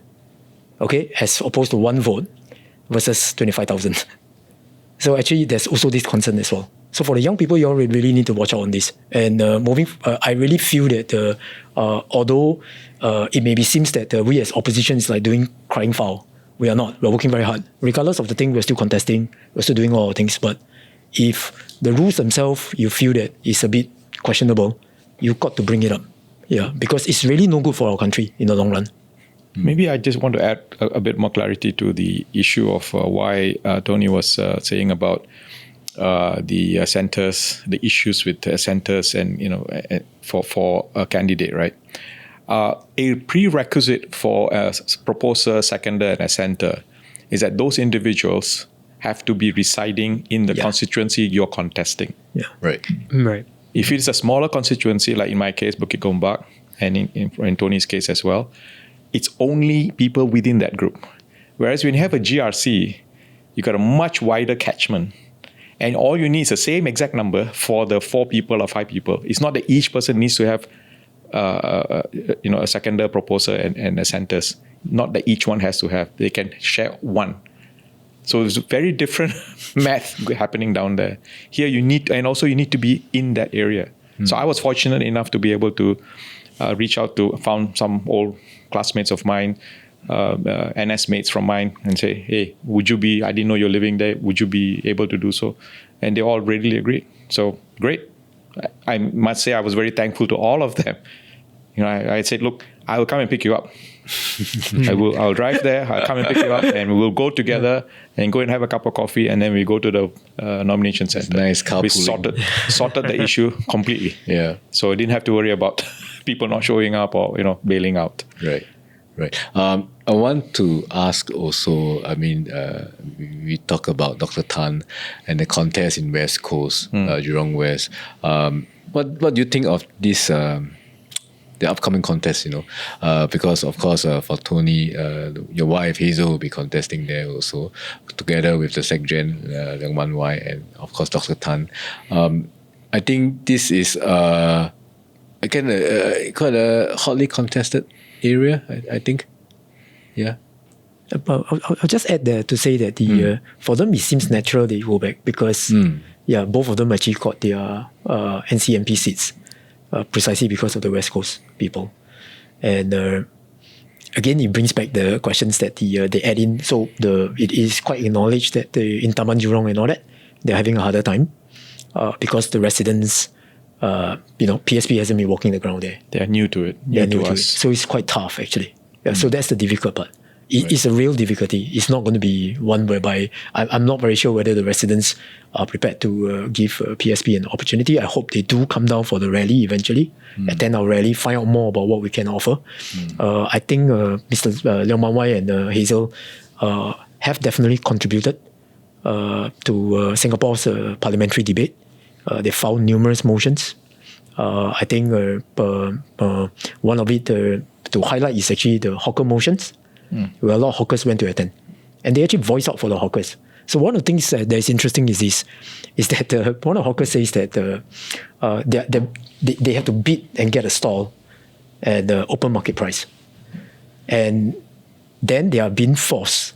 [SPEAKER 2] okay, as opposed to one vote versus 25,000. So actually, there's also this concern as well. So for the young people, you all really need to watch out on this. And I really feel that although it maybe seems that we as opposition is like doing crying foul, we are not. We're working very hard. Regardless of the thing, we're still contesting. We're still doing all our things. But if the rules themselves, you feel that it's a bit questionable, you've got to bring it up. Yeah, because it's really no good for our country in the long run.
[SPEAKER 4] Maybe I just want to add a bit more clarity to the issue of why Tony was saying about the centers, the issues with centers, and for a candidate, right? A prerequisite for a proposer, seconder, and a center is that those individuals have to be residing in the constituency you're contesting.
[SPEAKER 2] Yeah.
[SPEAKER 1] Right.
[SPEAKER 3] Right.
[SPEAKER 4] If it's a smaller constituency, like in my case, Bukit Gombak, and in Tony's case as well, it's only people within that group. Whereas when you have a GRC, you got a much wider catchment. And all you need is the same exact number for the 4 people or 5 people. It's not that each person needs to have a seconder, proposer, and a centers. Not that each one has to have. They can share one. So it's very different math happening down there. Here you need to be in that area. So I was fortunate enough to be able to reach out to, found some old classmates of mine, NS mates from mine, and say, hey, I didn't know you're living there. Would you be able to do so? And they all readily agreed. So great. I must say I was very thankful to all of them. I said, look, I will come and pick you up. I'll drive there, I'll come and pick you up, and we will go together and go and have a cup of coffee, and then we go to the nomination center.
[SPEAKER 1] Nice
[SPEAKER 4] We
[SPEAKER 1] carpooling.
[SPEAKER 4] sorted the issue completely.
[SPEAKER 1] Yeah.
[SPEAKER 4] So I didn't have to worry about people not showing up or bailing out.
[SPEAKER 1] Right. I want to ask also, we talk about Dr. Tan and the contest in West Coast, Jurong West. What do you think of this, the upcoming contest, because of course for Tony, your wife Hazel will be contesting there also, together with the SecGen, Leong Man Wai, and of course Dr. Tan. I think this is again quite a hotly contested area, I think. Yeah.
[SPEAKER 2] I'll just add there to say that for them it seems natural they go back because both of them actually got their NCMP seats precisely because of the West Coast people. And again, it brings back the questions that they add in. So it is quite acknowledged that in Taman Jurong and all that, they're having a harder time because the residents, PSP hasn't been walking the ground there.
[SPEAKER 4] They are new to it.
[SPEAKER 2] New to us. So it's quite tough actually. Yeah, so that's the difficult part. It's a real difficulty. It's not going to be one whereby I'm not very sure whether the residents are prepared to give PSP an opportunity. I hope they do come down for the rally eventually, attend our rally, find out more about what we can offer. I think Mr. Leong Man Wai and Hazel have definitely contributed to Singapore's parliamentary debate. They filed numerous motions. I think one of it to highlight is actually the hawker motions, where a lot of hawkers went to attend. And they actually voiced out for the hawkers. So one of the things that is interesting is that one of the hawkers says that they have to bid and get a stall at the open market price. And then they are being forced,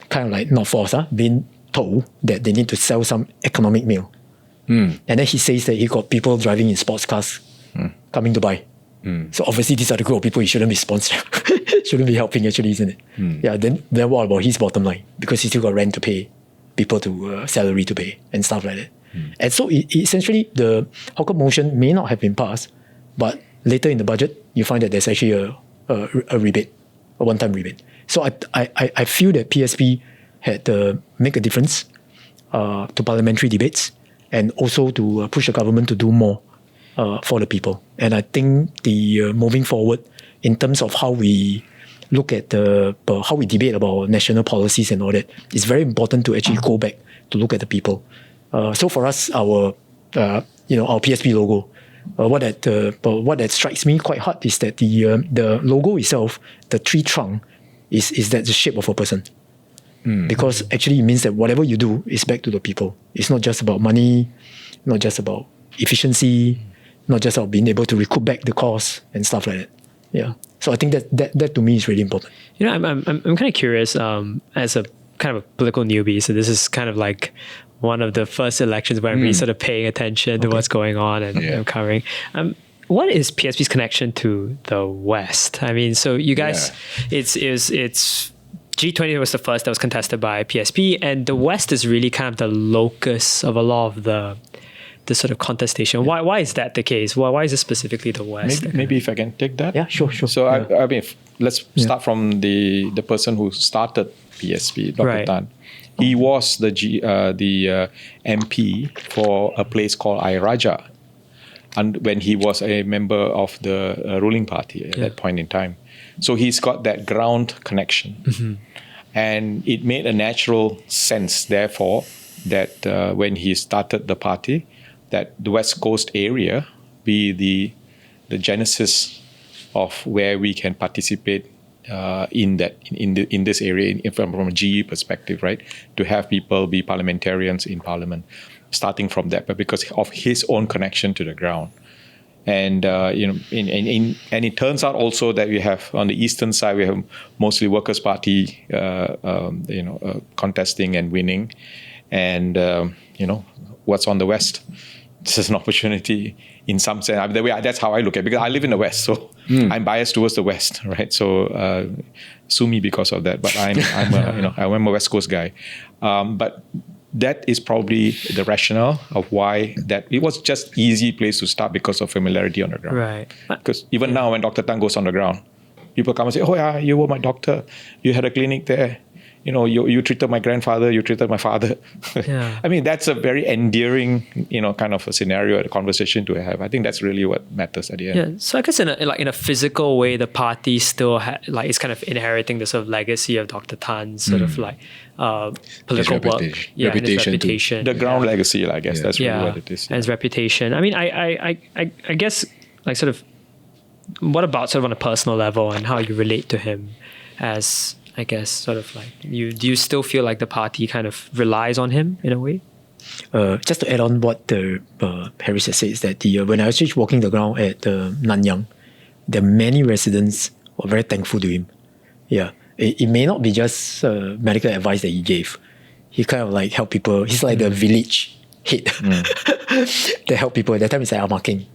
[SPEAKER 2] kind of like, not forced, being told that they need to sell some economic meal. And then he says that he got people driving in sports cars coming to buy. So obviously these are the group of people he shouldn't be sponsoring, shouldn't be helping actually, isn't it? Yeah. Then what about his bottom line? Because he still got rent to pay, people to salary to pay, and stuff like that. And so essentially the hawker motion may not have been passed, but later in the budget you find that there's actually a rebate, a one-time rebate. So I feel that PSP had to make a difference to parliamentary debates, and also to push the government to do more for the people. And I think the moving forward in terms of how we look at how we debate about national policies and all that, it's very important to actually go back to look at the people. So for us, our PSP logo, what that strikes me quite hard is that the logo itself, the tree trunk, is that the shape of a person. Because actually it means that whatever you do is back to the people. It's not just about money, not just about efficiency, not just about being able to recoup back the cost and stuff like that. Yeah. So I think that to me is really important.
[SPEAKER 3] I'm kind of curious as a kind of a political newbie. So this is kind of like one of the first elections where I'm really sort of paying attention to what's going on and covering. What is PSP's connection to the West? I mean, so you guys, it's G20 was the first that was contested by PSP, and the West is really kind of the locus of a lot of the this sort of contestation. Why is that the case? Why is it specifically the West?
[SPEAKER 4] Maybe if I can take that.
[SPEAKER 2] Yeah, sure.
[SPEAKER 4] So I mean, let's start from the person who started PSP, Dr. Tan. He was the MP for a place called Air Raja, and when he was a member of the ruling party at that point in time. So he's got that ground connection. And it made a natural sense, therefore, that when he started the party, that the West Coast area be the genesis of where we can participate in this area from a GE perspective, right? To have people be parliamentarians in parliament, starting from that, but because of his own connection to the ground. And and it turns out also that we have on the eastern side, we have mostly Workers' Party contesting and winning, and what's on the west. This is an opportunity in some sense. I mean, that's how I look at it, because I live in the west, so I'm biased towards the west, right? So sue me because of that, but I'm a West Coast guy, but. That is probably the rationale of why that it was just easy place to start because of familiarity on the ground.
[SPEAKER 3] Right.
[SPEAKER 4] Because even now when Dr. Tan goes on the ground, people come and say, oh yeah, you were my doctor. You had a clinic there. You treated my grandfather, you treated my father.
[SPEAKER 3] Yeah.
[SPEAKER 4] I mean, that's a very endearing, kind of a scenario, a conversation to have. I think that's really what matters at the end.
[SPEAKER 3] Yeah. So I guess in a physical way, the party still is kind of inheriting the sort of legacy of Dr. Tan's sort of political work. Yeah, his reputation.
[SPEAKER 4] The ground legacy, I guess. That's really what it is.
[SPEAKER 3] And his reputation. I mean, I guess like sort of, what about sort of on a personal level and how you relate to him as, I guess, sort of like, do you still feel like the party kind of relies on him in a way?
[SPEAKER 2] Just to add on what Harish has said, is that when I was just walking the ground at Nanyang, there are many residents who are very thankful to him. Yeah, it may not be just medical advice that he gave. He kind of like help people. He's like the village head that help people. At that time, it's like marking.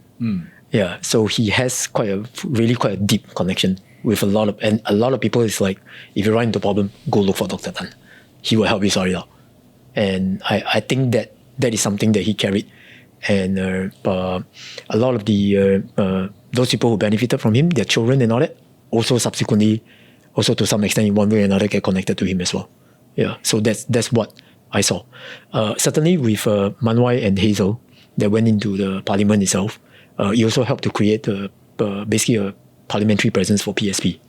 [SPEAKER 2] Yeah, so he has quite a deep connection with a lot of people. Is like, if you run into a problem, go look for Dr. Tan. He will help you sort it out. And I think that is something that he carried. And a lot of the those people who benefited from him, their children and all that, also subsequently, also to some extent in one way or another, get connected to him as well. Yeah, so that's what I saw. Certainly with Manwai and Hazel, that went into the parliament itself, he also helped to create basically a parliamentary presence for PSP.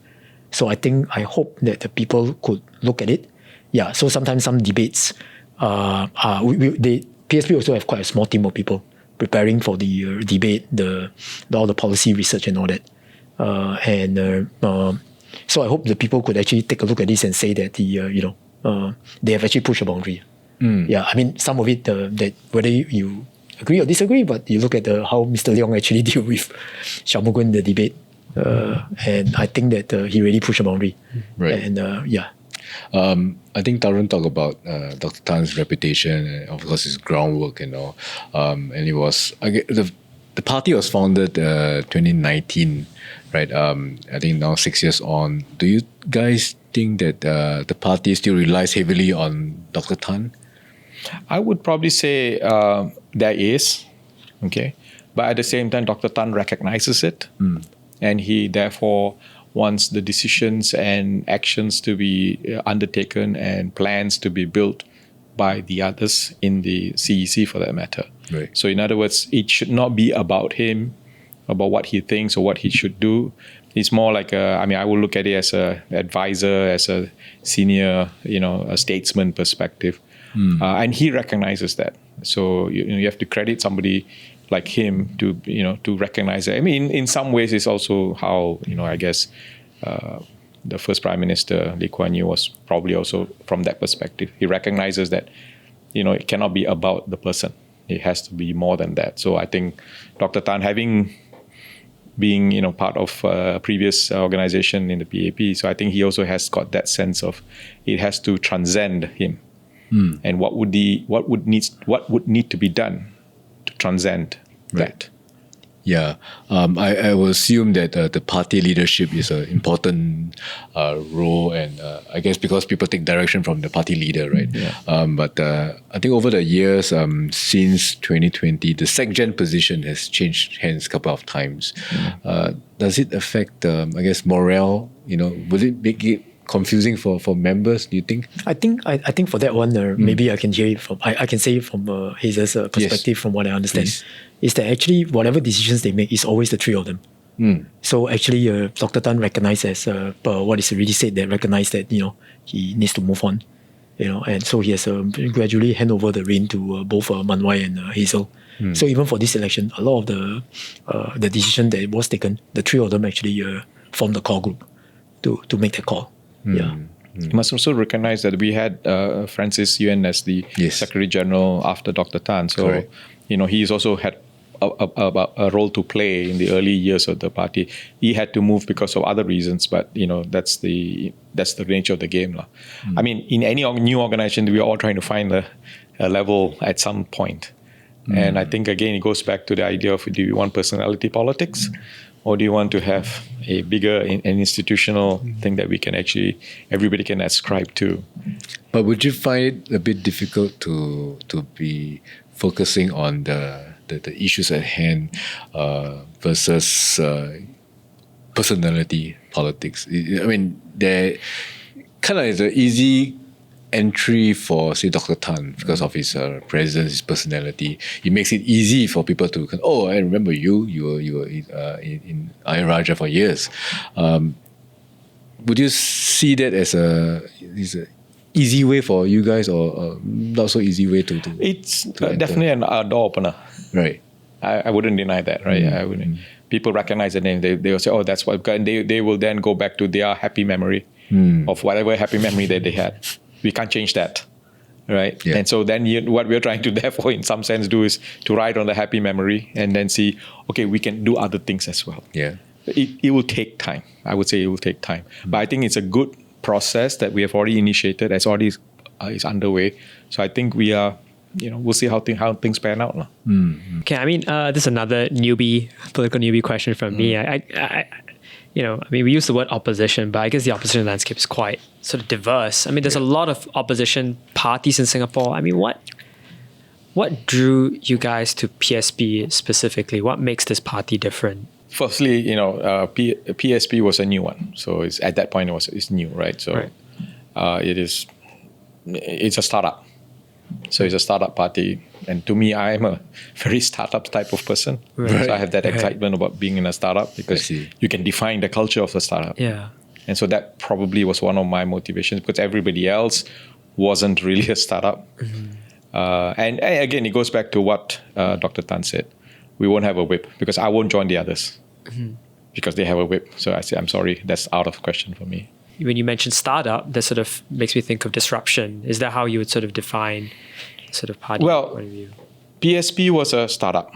[SPEAKER 2] So I hope that the people could look at it. Yeah, so sometimes some debates, PSP also have quite a small team of people preparing for the debate, all the policy research and all that. So I hope the people could actually take a look at this and say that they have actually pushed a boundary. Yeah, I mean, some of it, that whether you agree or disagree, but you look at how Mr. Leong actually deal with Shanmugam in the debate. And I think that he really pushed a boundary.
[SPEAKER 1] Right.
[SPEAKER 2] And
[SPEAKER 1] I think Tarun talked about Dr. Tan's reputation and of course his groundwork and all. And it was the party was founded 2019, right? I think now 6 years on. Do you guys think that the party still relies heavily on Dr. Tan?
[SPEAKER 4] I would probably say there is, okay, but at the same time, Dr. Tan recognizes it. And he therefore wants the decisions and actions to be undertaken and plans to be built by the others in the CEC for that matter.
[SPEAKER 1] Right.
[SPEAKER 4] So in other words, it should not be about him, about what he thinks or what he should do. It's more like I will look at it as an advisor, as a senior, a statesman perspective. And he recognizes that. So you have to credit somebody like him to recognize that. I mean, in some ways, it's also how, I guess, the first Prime Minister, Lee Kuan Yew, was probably also from that perspective. He recognizes that, it cannot be about the person. It has to be more than that. So I think Dr. Tan, being part of a previous organization in the PAP, so I think he also has got that sense of it has to transcend him. And what would need to be done to transcend that.
[SPEAKER 1] Yeah, I will assume that the party leadership is an important role, and I guess because people take direction from the party leader, right?
[SPEAKER 4] Yeah.
[SPEAKER 1] But I think over the years, since 2020, the SecGen position has changed hands a couple of times. Does it affect, I guess, morale? Will it make it confusing for members? Do you think?
[SPEAKER 2] I think for that one, maybe I can hear it from. I can say it from Hazel's perspective, from what I understand, is that actually whatever decisions they make is always the three of them. So actually, Dr. Tan recognized as what is already said, that recognized that he needs to move on, and so he has gradually hand over the rein to both Man Wai and Hazel. So even for this election, a lot of the decision that was taken, the three of them actually formed the core group to make that call. Yeah.
[SPEAKER 4] You must also recognize that we had Francis Yuen as the Secretary General after Dr. Tan. So, he's also had a role to play in the early years of the party. He had to move because of other reasons, but that's the nature of the game. I mean, in any new organization, we are all trying to find a level at some point. And I think, again, it goes back to the idea of, do you want personality politics? Or do you want to have a bigger an institutional thing that we can everybody can ascribe to?
[SPEAKER 1] But would you find it a bit difficult to be focusing on the issues at hand versus personality politics? I mean, there kind of is an easy entry for, say, Dr. Tan because of his presence, his personality. It makes it easy for people to, I remember you were in Ayer Rajah for years. Would you see that as a easy way for you guys, or not so easy way to
[SPEAKER 4] it's definitely a door opener.
[SPEAKER 1] Right.
[SPEAKER 4] I wouldn't deny that, right? I wouldn't. People recognize the name. They will say, oh, that's what, and they will then go back to their happy memory of whatever happy memory that they had. We can't change that, right? Yeah. And so then what we're trying to, therefore, in some sense, do is to ride on the happy memory and then see, okay, we can do other things as well.
[SPEAKER 1] Yeah.
[SPEAKER 4] It will take time. I would say it will take time. But I think it's a good process that we have already initiated, as already is underway. So I think we are, we'll see how things pan out.
[SPEAKER 3] Okay, I mean, this is another political newbie question from me. We use the word opposition, but I guess the opposition landscape is quite sort of diverse. I mean, there's a lot of opposition parties in Singapore. I mean, what drew you guys to PSP specifically? What makes this party different?
[SPEAKER 4] Firstly, PSP was a new one, so at that point it's new, right? So it's a startup. So it's a startup party. And to me, I am a very startup type of person. Right. So I have that excitement about being in a startup because you can define the culture of the startup.
[SPEAKER 3] Yeah.
[SPEAKER 4] And so that probably was one of my motivations, because everybody else wasn't really a startup. And again, it goes back to what Dr. Tan said. We won't have a whip because I won't join the others because they have a whip. So I say, I'm sorry, that's out of question for me.
[SPEAKER 3] When you mentioned startup, that sort of makes me think of disruption. Is that how you would sort of define sort of party point of view?
[SPEAKER 4] PSP was a startup,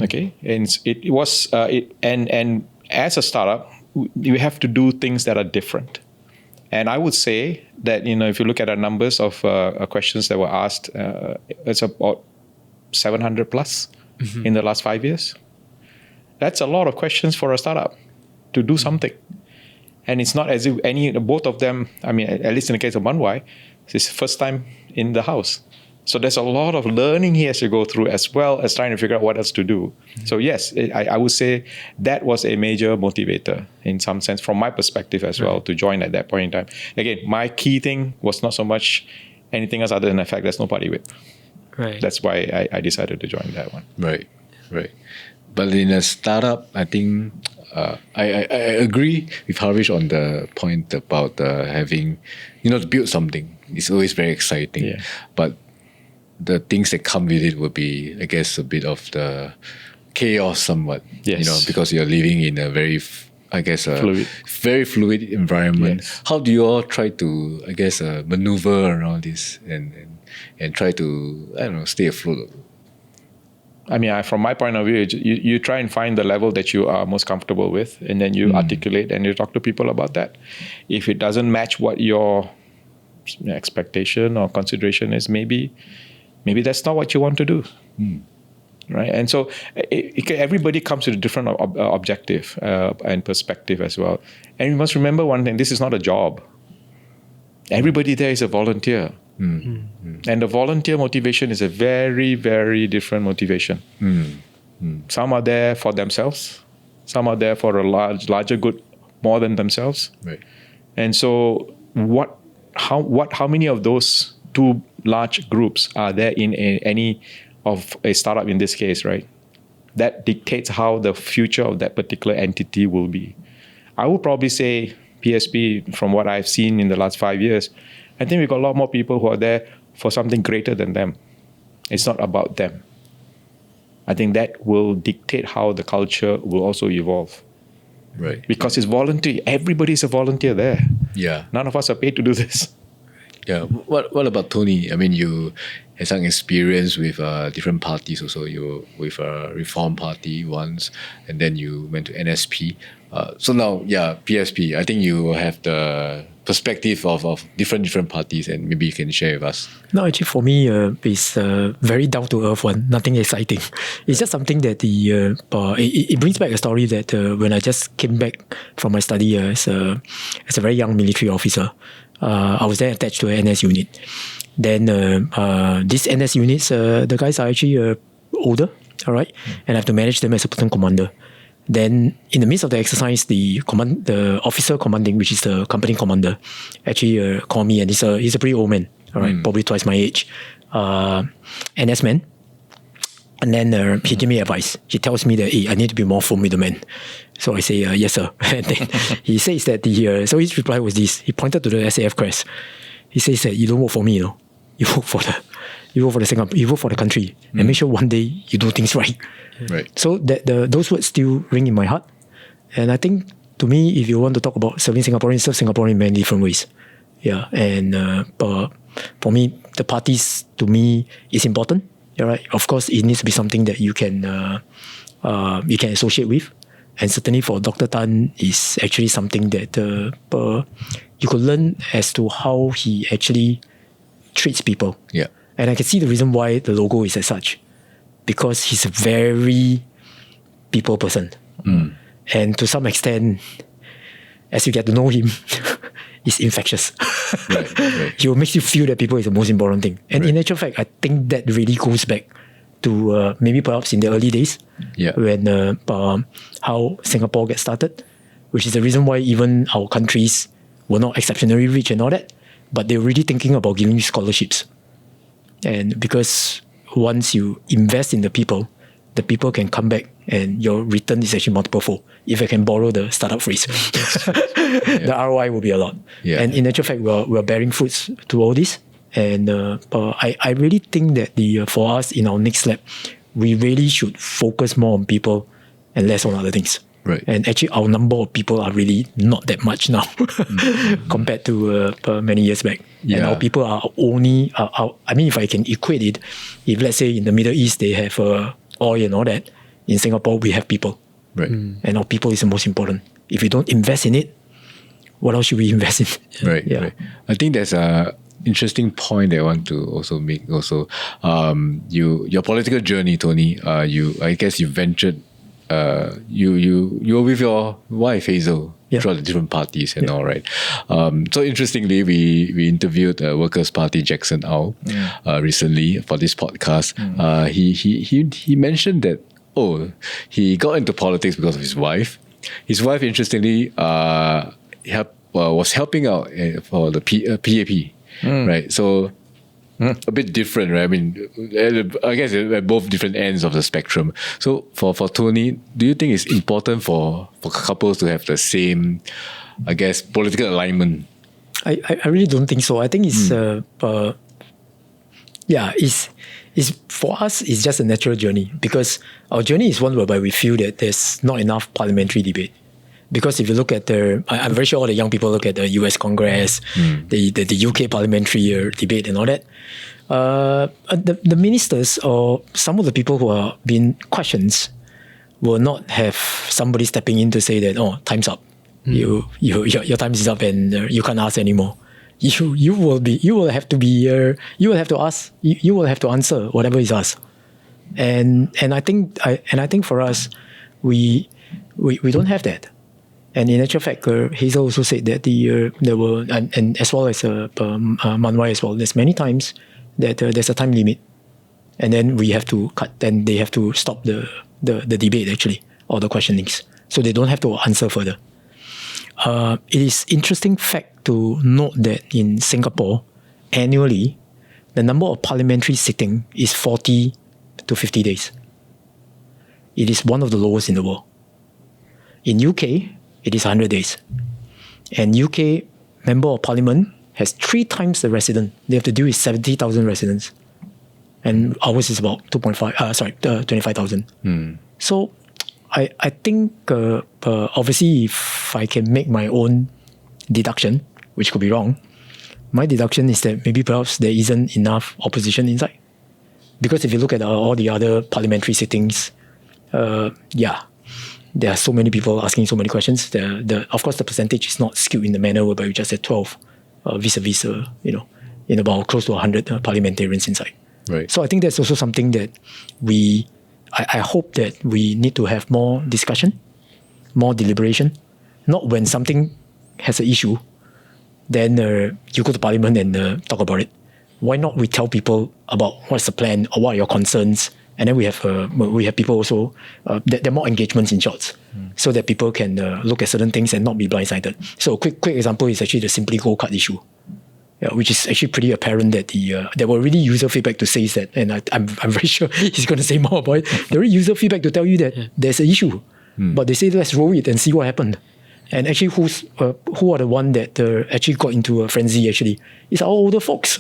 [SPEAKER 4] okay, and it was and as a startup, we have to do things that are different. And I would say that if you look at our numbers of questions that were asked, it's about 700 plus in the last 5 years. That's a lot of questions for a startup to do something. And it's not as if both of them, I mean, at least in the case of Man Wai, it's his first time in the house. So there's a lot of learning he has to go through, as well as trying to figure out what else to do. So yes, I would say that was a major motivator in some sense, from my perspective as well, to join at that point in time. Again, my key thing was not so much anything else other than the fact there's no party whip.
[SPEAKER 3] Right.
[SPEAKER 4] That's why I decided to join that one.
[SPEAKER 1] Right. But in a startup, I think I agree with Harish on the point about having, to build something. It's always very exciting. Yeah. But the things that come with it will be, I guess, a bit of the chaos somewhat.
[SPEAKER 4] Yes.
[SPEAKER 1] Because you're living in a very, very fluid environment. Yes. How do you all try to, I guess, maneuver around this and try to, stay afloat?
[SPEAKER 4] I mean, from my point of view, you try and find the level that you are most comfortable with, and then you articulate and you talk to people about that. If it doesn't match what your expectation or consideration is, maybe that's not what you want to do. right? And so everybody comes with a different objective and perspective as well. And we must remember one thing: this is not a job. Everybody there is a volunteer. And the volunteer motivation is a very, very different motivation. Some are there for themselves. Some are there for a larger good more than themselves.
[SPEAKER 1] Right.
[SPEAKER 4] And so how many of those two large groups are there in any of a startup in this case, right? That dictates how the future of that particular entity will be. I would probably say PSP, from what I've seen in the last 5 years, I think we've got a lot more people who are there for something greater than them. It's not about them. I think that will dictate how the culture will also evolve.
[SPEAKER 1] Right.
[SPEAKER 4] Because it's voluntary. Everybody's a volunteer there.
[SPEAKER 1] Yeah.
[SPEAKER 4] None of us are paid to do this.
[SPEAKER 1] Yeah. What about Tony? I mean, you had some experience with different parties also. You were with a Reform Party once, and then you went to NSP. So now, PSP. I think you have the perspective of different parties, and maybe you can share with us.
[SPEAKER 2] No, actually, for me, it's very down to earth one. Nothing exciting. It's just something that it brings back a story that when I just came back from my study as a very young military officer, I was then attached to an NS unit. Then these NS units, the guys are actually older, all right, and I have to manage them as a platoon commander. Then, in the midst of the exercise, the officer commanding, which is the company commander, actually called me, and he's a pretty old man, all right, probably twice my age, NS man. And then he gave me advice. He tells me that, hey, I need to be more firm with the men. So I say, yes, sir. And then he says that so his reply was this. He pointed to the SAF crest. He says that you don't work for me, you work for Singapore, you work for the country, and make sure one day you do things right.
[SPEAKER 1] Right.
[SPEAKER 2] So that those words still ring in my heart. And I think, to me, if you want to talk about serving Singaporeans, serve Singaporeans in many different ways. Yeah. And for me, the parties, to me, is important. Right. Of course, it needs to be something that you can associate with. And certainly for Dr. Tan, is actually something that you could learn as to how he actually treats people.
[SPEAKER 1] Yeah.
[SPEAKER 2] And I can see the reason why the logo is as such. Because he's a very people person. And to some extent, as you get to know him, it's infectious. Right. He will make you feel that people is the most important thing. And in actual fact, I think that really goes back to maybe perhaps in the early days when how Singapore gets started, which is the reason why even our countries were not exceptionally rich and all that, but they were really thinking about giving you scholarships. And because once you invest in the people can come back and your return is actually multiple fold. If I can borrow the startup phrase, the ROI will be a lot. Yeah. And in actual fact, we're bearing fruits to all this. And I really think that for us in our next lab, we really should focus more on people and less on other things.
[SPEAKER 1] Right.
[SPEAKER 2] And actually, our number of people are really not that much now compared to many years back. Yeah. And our people are only, I mean, if I can equate it, if let's say in the Middle East they have oil and all that, in Singapore we have people.
[SPEAKER 1] Right.
[SPEAKER 2] And our people is the most important. If we don't invest in it, what else should we invest in?
[SPEAKER 1] Right. Yeah. Right. I think there's a interesting point that I want to also make. Also, your political journey, Tony. I guess you ventured. You were with your wife Hazel throughout the different parties and all, right? So interestingly, we interviewed Workers' Party Jackson Au recently for this podcast. He mentioned that he got into politics because of his wife. His wife, interestingly, was helping out for the PAP, right? So. A bit different, right? I mean, I guess at both different ends of the spectrum. So for Tony, do you think it's important for couples to have the same, I guess, political alignment?
[SPEAKER 2] I really don't think so. I think it's it's for us, it's just a natural journey, because our journey is one whereby we feel that there's not enough parliamentary debate. Because if you look at I'm very sure all the young people look at the US Congress, the UK parliamentary debate and all that. The ministers or some of the people who are being questioned will not have somebody stepping in to say that, time's up. Your time is up and you can't ask anymore. You will have to answer whatever is asked. And I think for us, we don't have that. And in actual fact, Hazel also said that there were, and as well as Manwai as well, there's many times that there's a time limit, and then we have to cut, then they have to stop the debate actually, or the questionings, so they don't have to answer further. It is interesting fact to note that in Singapore, annually, the number of parliamentary sitting is 40 to 50 days. It is one of the lowest in the world. In UK, it is 100 days. And UK member of parliament has 3 times the resident. They have to deal with 70,000 residents. And ours is about 25,000. So I think, obviously, if I can make my own deduction, which could be wrong, my deduction is that maybe perhaps there isn't enough opposition inside. Because if you look at all the other parliamentary sittings, there are so many people asking so many questions. Of course, the percentage is not skewed in the manner whereby you just had 12 vis-a-vis, in about close to 100 parliamentarians inside.
[SPEAKER 1] Right.
[SPEAKER 2] So I think that's also something that I hope that we need to have more discussion, more deliberation. Not when something has an issue, then you go to parliament and talk about it. Why not we tell people about what's the plan or what are your concerns, and then we have people also, there are more engagements in shorts, so that people can look at certain things and not be blindsided. So quick example is actually the Simply Go card issue, which is actually pretty apparent that there were really user feedback to say that, and I'm very sure he's going to say more about it. There is user feedback to tell you that there's an issue, but they say let's roll it and see what happened. And actually, who are the one that actually got into a frenzy? Actually, it's our older folks.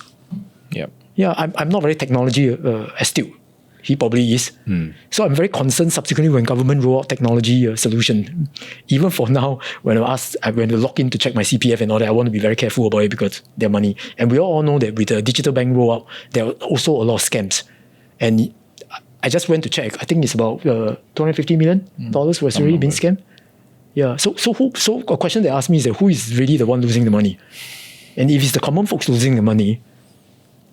[SPEAKER 2] Yeah, I'm not very technology astute. He probably is. So I'm very concerned subsequently when government roll out technology solution. Even for now, when I went to log in to check my CPF and all that, I want to be very careful about it because their money. And we all know that with the digital bank rollout, there are also a lot of scams. And I just went to check. I think it's about $250 million was already been scammed. Yeah. So a question they asked me is that who is really the one losing the money? And if it's the common folks losing the money,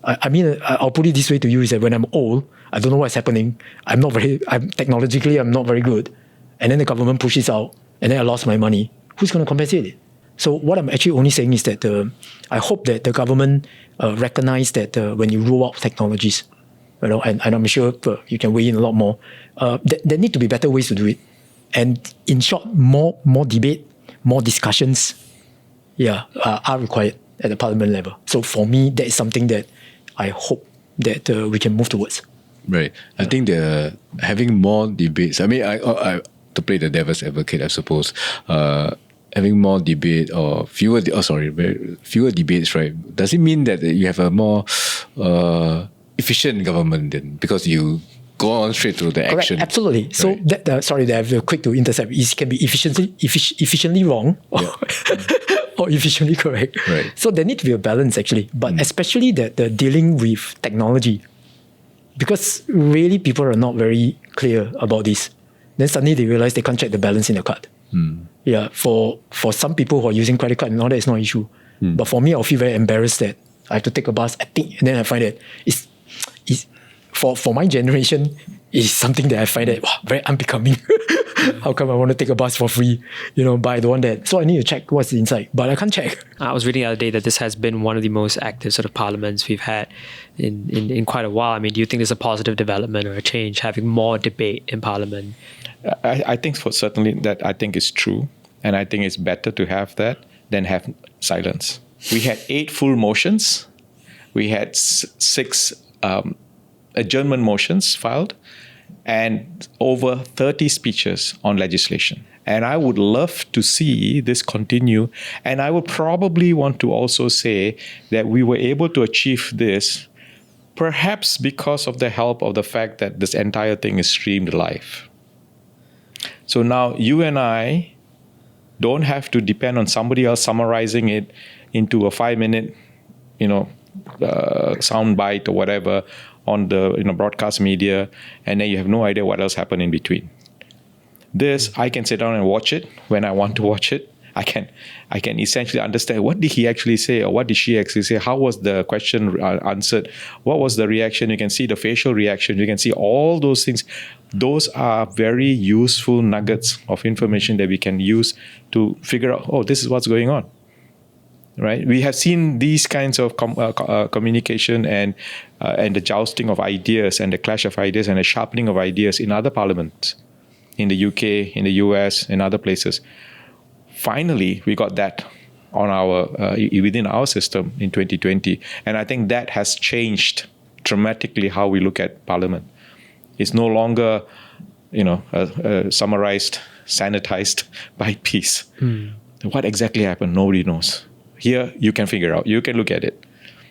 [SPEAKER 2] I mean, I'll put it this way to you, is that when I'm old, I don't know what's happening. Technologically, I'm not very good. And then the government pushes out, and then I lost my money. Who's going to compensate it? So what I'm actually only saying is that I hope that the government recognize that when you roll out technologies, and I'm sure you can weigh in a lot more, there need to be better ways to do it. And in short, more debate, more discussions, are required at the parliament level. So for me, that is something that I hope that we can move towards.
[SPEAKER 1] Right. I think having more debates. I mean, I to play the devil's advocate, I suppose. Having more debate or fewer debates, right? Does it mean that you have a more efficient government then? Because you go on straight to the action.
[SPEAKER 2] Correct, absolutely. Right. So that I have quick to intercept. It can be efficiently wrong or efficiently correct.
[SPEAKER 1] Right.
[SPEAKER 2] So there needs to be a balance actually, but especially that dealing with technology, because really people are not very clear about this. Then suddenly they realize they can't check the balance in the card. Yeah, for some people who are using credit card and all that, it's not an issue. But for me, I'll feel very embarrassed that I have to take a bus. And then I find that it's for my generation, it's something that I find that very unbecoming. How come I want to take a bus for free? But I don't want that. So I need to check what's inside, but I can't check.
[SPEAKER 3] I was reading the other day that this has been one of the most active sort of parliaments we've had in quite a while. I mean, do you think there's a positive development or a change, having more debate in parliament?
[SPEAKER 4] I think certainly that I think is true. And I think it's better to have that than have silence. We had 8 full motions. We had 6 adjournment motions filed, and over 30 speeches on legislation. And I would love to see this continue. And I would probably want to also say that we were able to achieve this perhaps because of the help of the fact that this entire thing is streamed live. So now you and I don't have to depend on somebody else summarizing it into a 5-minute, sound bite or whatever on the broadcast media, and then you have no idea what else happened in between. This, I can sit down and watch it when I want to watch it. I can essentially understand what did he actually say or what did she actually say. How was the question answered? What was the reaction? You can see the facial reaction. You can see all those things. Those are very useful nuggets of information that we can use to figure out, oh, this is what's going on. Right? We have seen these kinds of communication and the jousting of ideas and the clash of ideas and the sharpening of ideas in other parliaments, in the UK, in the US, and other places. Finally, we got that on our within our system in 2020, and I think that has changed dramatically how we look at Parliament. It's no longer, summarized, sanitized by piece. What exactly happened? Nobody knows. Here, you can figure out. You can look at it.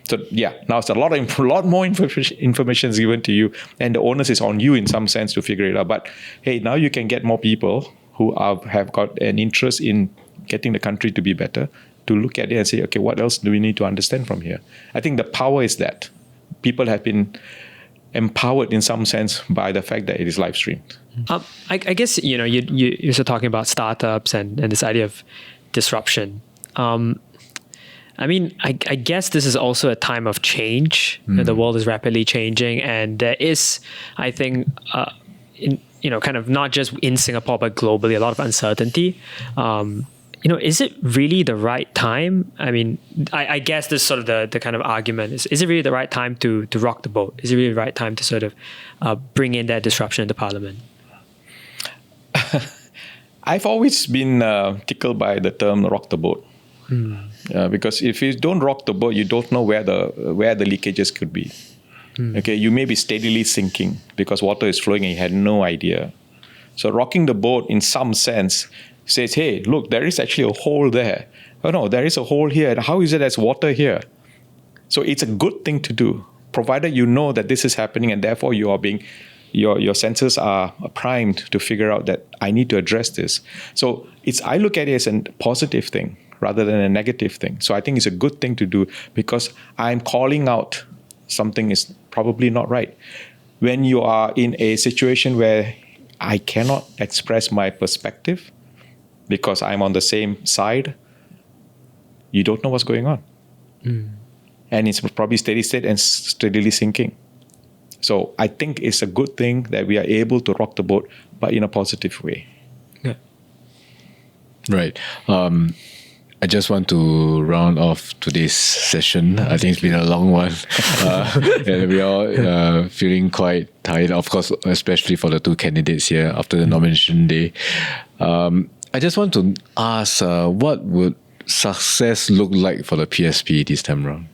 [SPEAKER 4] So yeah, now it's a lot more information is given to you, and the onus is on you in some sense to figure it out. But hey, now you can get more people who have got an interest in getting the country to be better, to look at it and say, okay, what else do we need to understand from here? I think the power is that people have been empowered in some sense by the fact that it is live streamed.
[SPEAKER 3] I guess you're also talking about startups and this idea of disruption. I guess this is also a time of change. The world is rapidly changing, and there is, I think, kind of not just in Singapore but globally, a lot of uncertainty. Is it really the right time? I guess this is sort of the kind of argument is it really the right time to rock the boat? Is it really the right time to sort of bring in that disruption into Parliament?
[SPEAKER 4] I've always been tickled by the term rock the boat. Because if you don't rock the boat, you don't know where the leakages could be. Okay, you may be steadily sinking because water is flowing and you had no idea. So rocking the boat in some sense says, hey, look, there is actually a hole there. Oh no, there is a hole here. And how is it there's water here? So it's a good thing to do, provided you know that this is happening and therefore you are being, your senses are primed to figure out that I need to address this. So I look at it as a positive thing rather than a negative thing. So I think it's a good thing to do because I'm calling out something is probably not right. When you are in a situation where I cannot express my perspective because I'm on the same side, you don't know what's going on. And it's probably steady state and steadily sinking. So I think it's a good thing that we are able to rock the boat, but in a positive way.
[SPEAKER 1] Yeah. Right. I just want to round off today's session. I think it's been a long one. And we are feeling quite tired, of course, especially for the two candidates here after the nomination day. I just want to ask, what would success look like for the PSP this time around?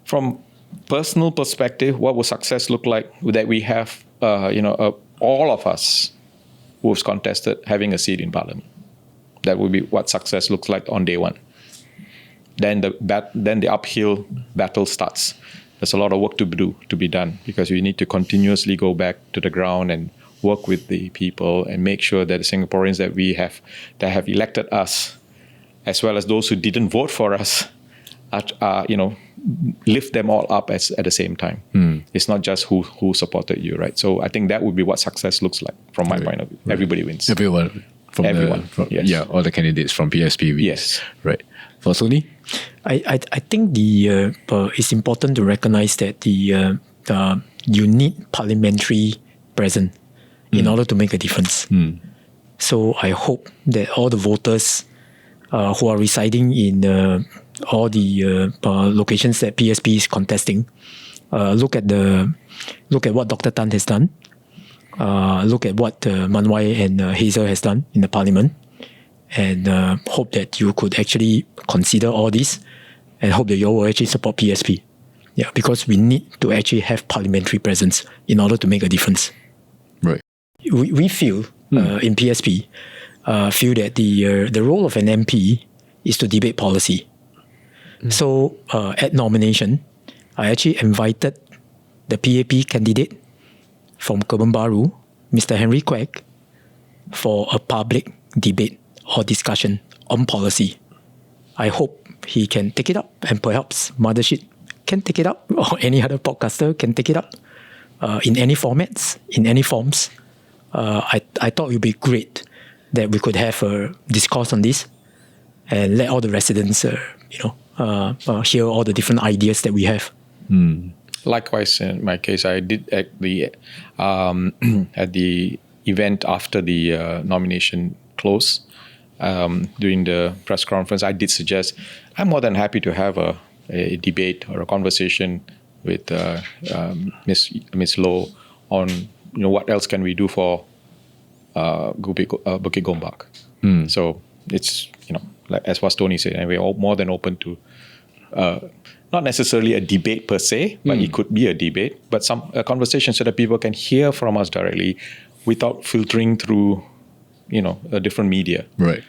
[SPEAKER 4] From personal perspective, what would success look like that we have, all of us who've contested having a seat in Parliament? That would be what success looks like on day one. Then the uphill battle starts. There's a lot of work to be done because we need to continuously go back to the ground and work with the people and make sure that the Singaporeans that have elected us, as well as those who didn't vote for us, lift them all up at the same time. It's not just who supported you, right? So I think that would be what success looks like from my point of view. Right. Everybody wins.
[SPEAKER 1] Everyone.
[SPEAKER 4] Yes.
[SPEAKER 1] Yeah, all the candidates from PSP wins.
[SPEAKER 4] Yes.
[SPEAKER 1] Right. For Sony?
[SPEAKER 2] I think it's important to recognize that you need parliamentary presence in order to make a difference. So I hope that all the voters who are residing in all the locations that PSP is contesting look at what Dr. Tan has done. Look at what Manwai and Hazel has done in the Parliament, and hope that you could actually consider all this, and hope that you will actually support PSP. Yeah, because we need to actually have parliamentary presence in order to make a difference.
[SPEAKER 1] Right.
[SPEAKER 2] We feel in PSP feel that the role of an MP is to debate policy. So at nomination, I actually invited the PAP candidate from Kebun Baru, Mr. Henry Quek, for a public debate or discussion on policy. I hope he can take it up, and perhaps Mothership can take it up, or any other podcaster can take it up in any formats, in any forms. I thought it would be great that we could have a discourse on this and let all the residents, hear all the different ideas that we have.
[SPEAKER 4] Likewise, in my case, I did at the at the event after the nomination close, during the press conference, I did suggest I'm more than happy to have a debate or a conversation with Miss Low on what else can we do for Bukit Gombak. So it's like as what Tony said, and we're all more than open to not necessarily a debate per se, but it could be a debate, but a conversation so that people can hear from us directly without filtering through a different media.
[SPEAKER 1] Right.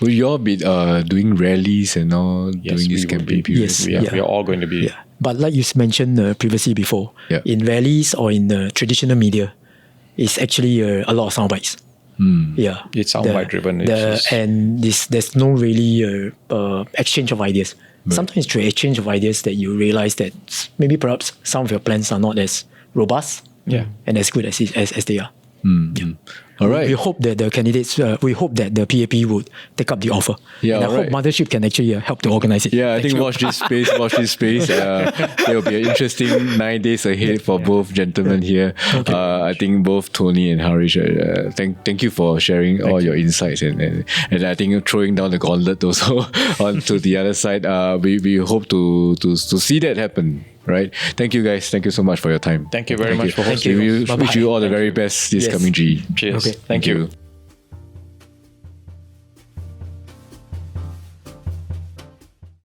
[SPEAKER 1] Will you all be doing rallies and all during this campaign period?
[SPEAKER 2] Yes,
[SPEAKER 4] we are all going to be.
[SPEAKER 2] Yeah. But like you mentioned previously before, in rallies or in the traditional media, it's actually a lot of sound bites. Yeah,
[SPEAKER 4] it's soundbite driven.
[SPEAKER 2] And there's no really exchange of ideas. Right. Sometimes through exchange of ideas that you realize that maybe perhaps some of your plans are not as robust and as good as they are.
[SPEAKER 1] All right.
[SPEAKER 2] We hope that the candidates, we hope that the PAP would take up the offer.
[SPEAKER 1] Yeah,
[SPEAKER 2] and I hope Mothership can actually help to organize it.
[SPEAKER 1] Yeah, I think watch this space. There will be an interesting 9 days ahead for both gentlemen here. Okay. I think both Tony and Harish, thank you for sharing all your insights and I think throwing down the gauntlet also onto the other side. We hope to see that happen. Right. Thank you guys. Thank you so much for your time.
[SPEAKER 4] Thank you very much for hosting.
[SPEAKER 1] We wish you all the very best this coming GE.
[SPEAKER 4] Cheers.
[SPEAKER 1] Okay. Thank you.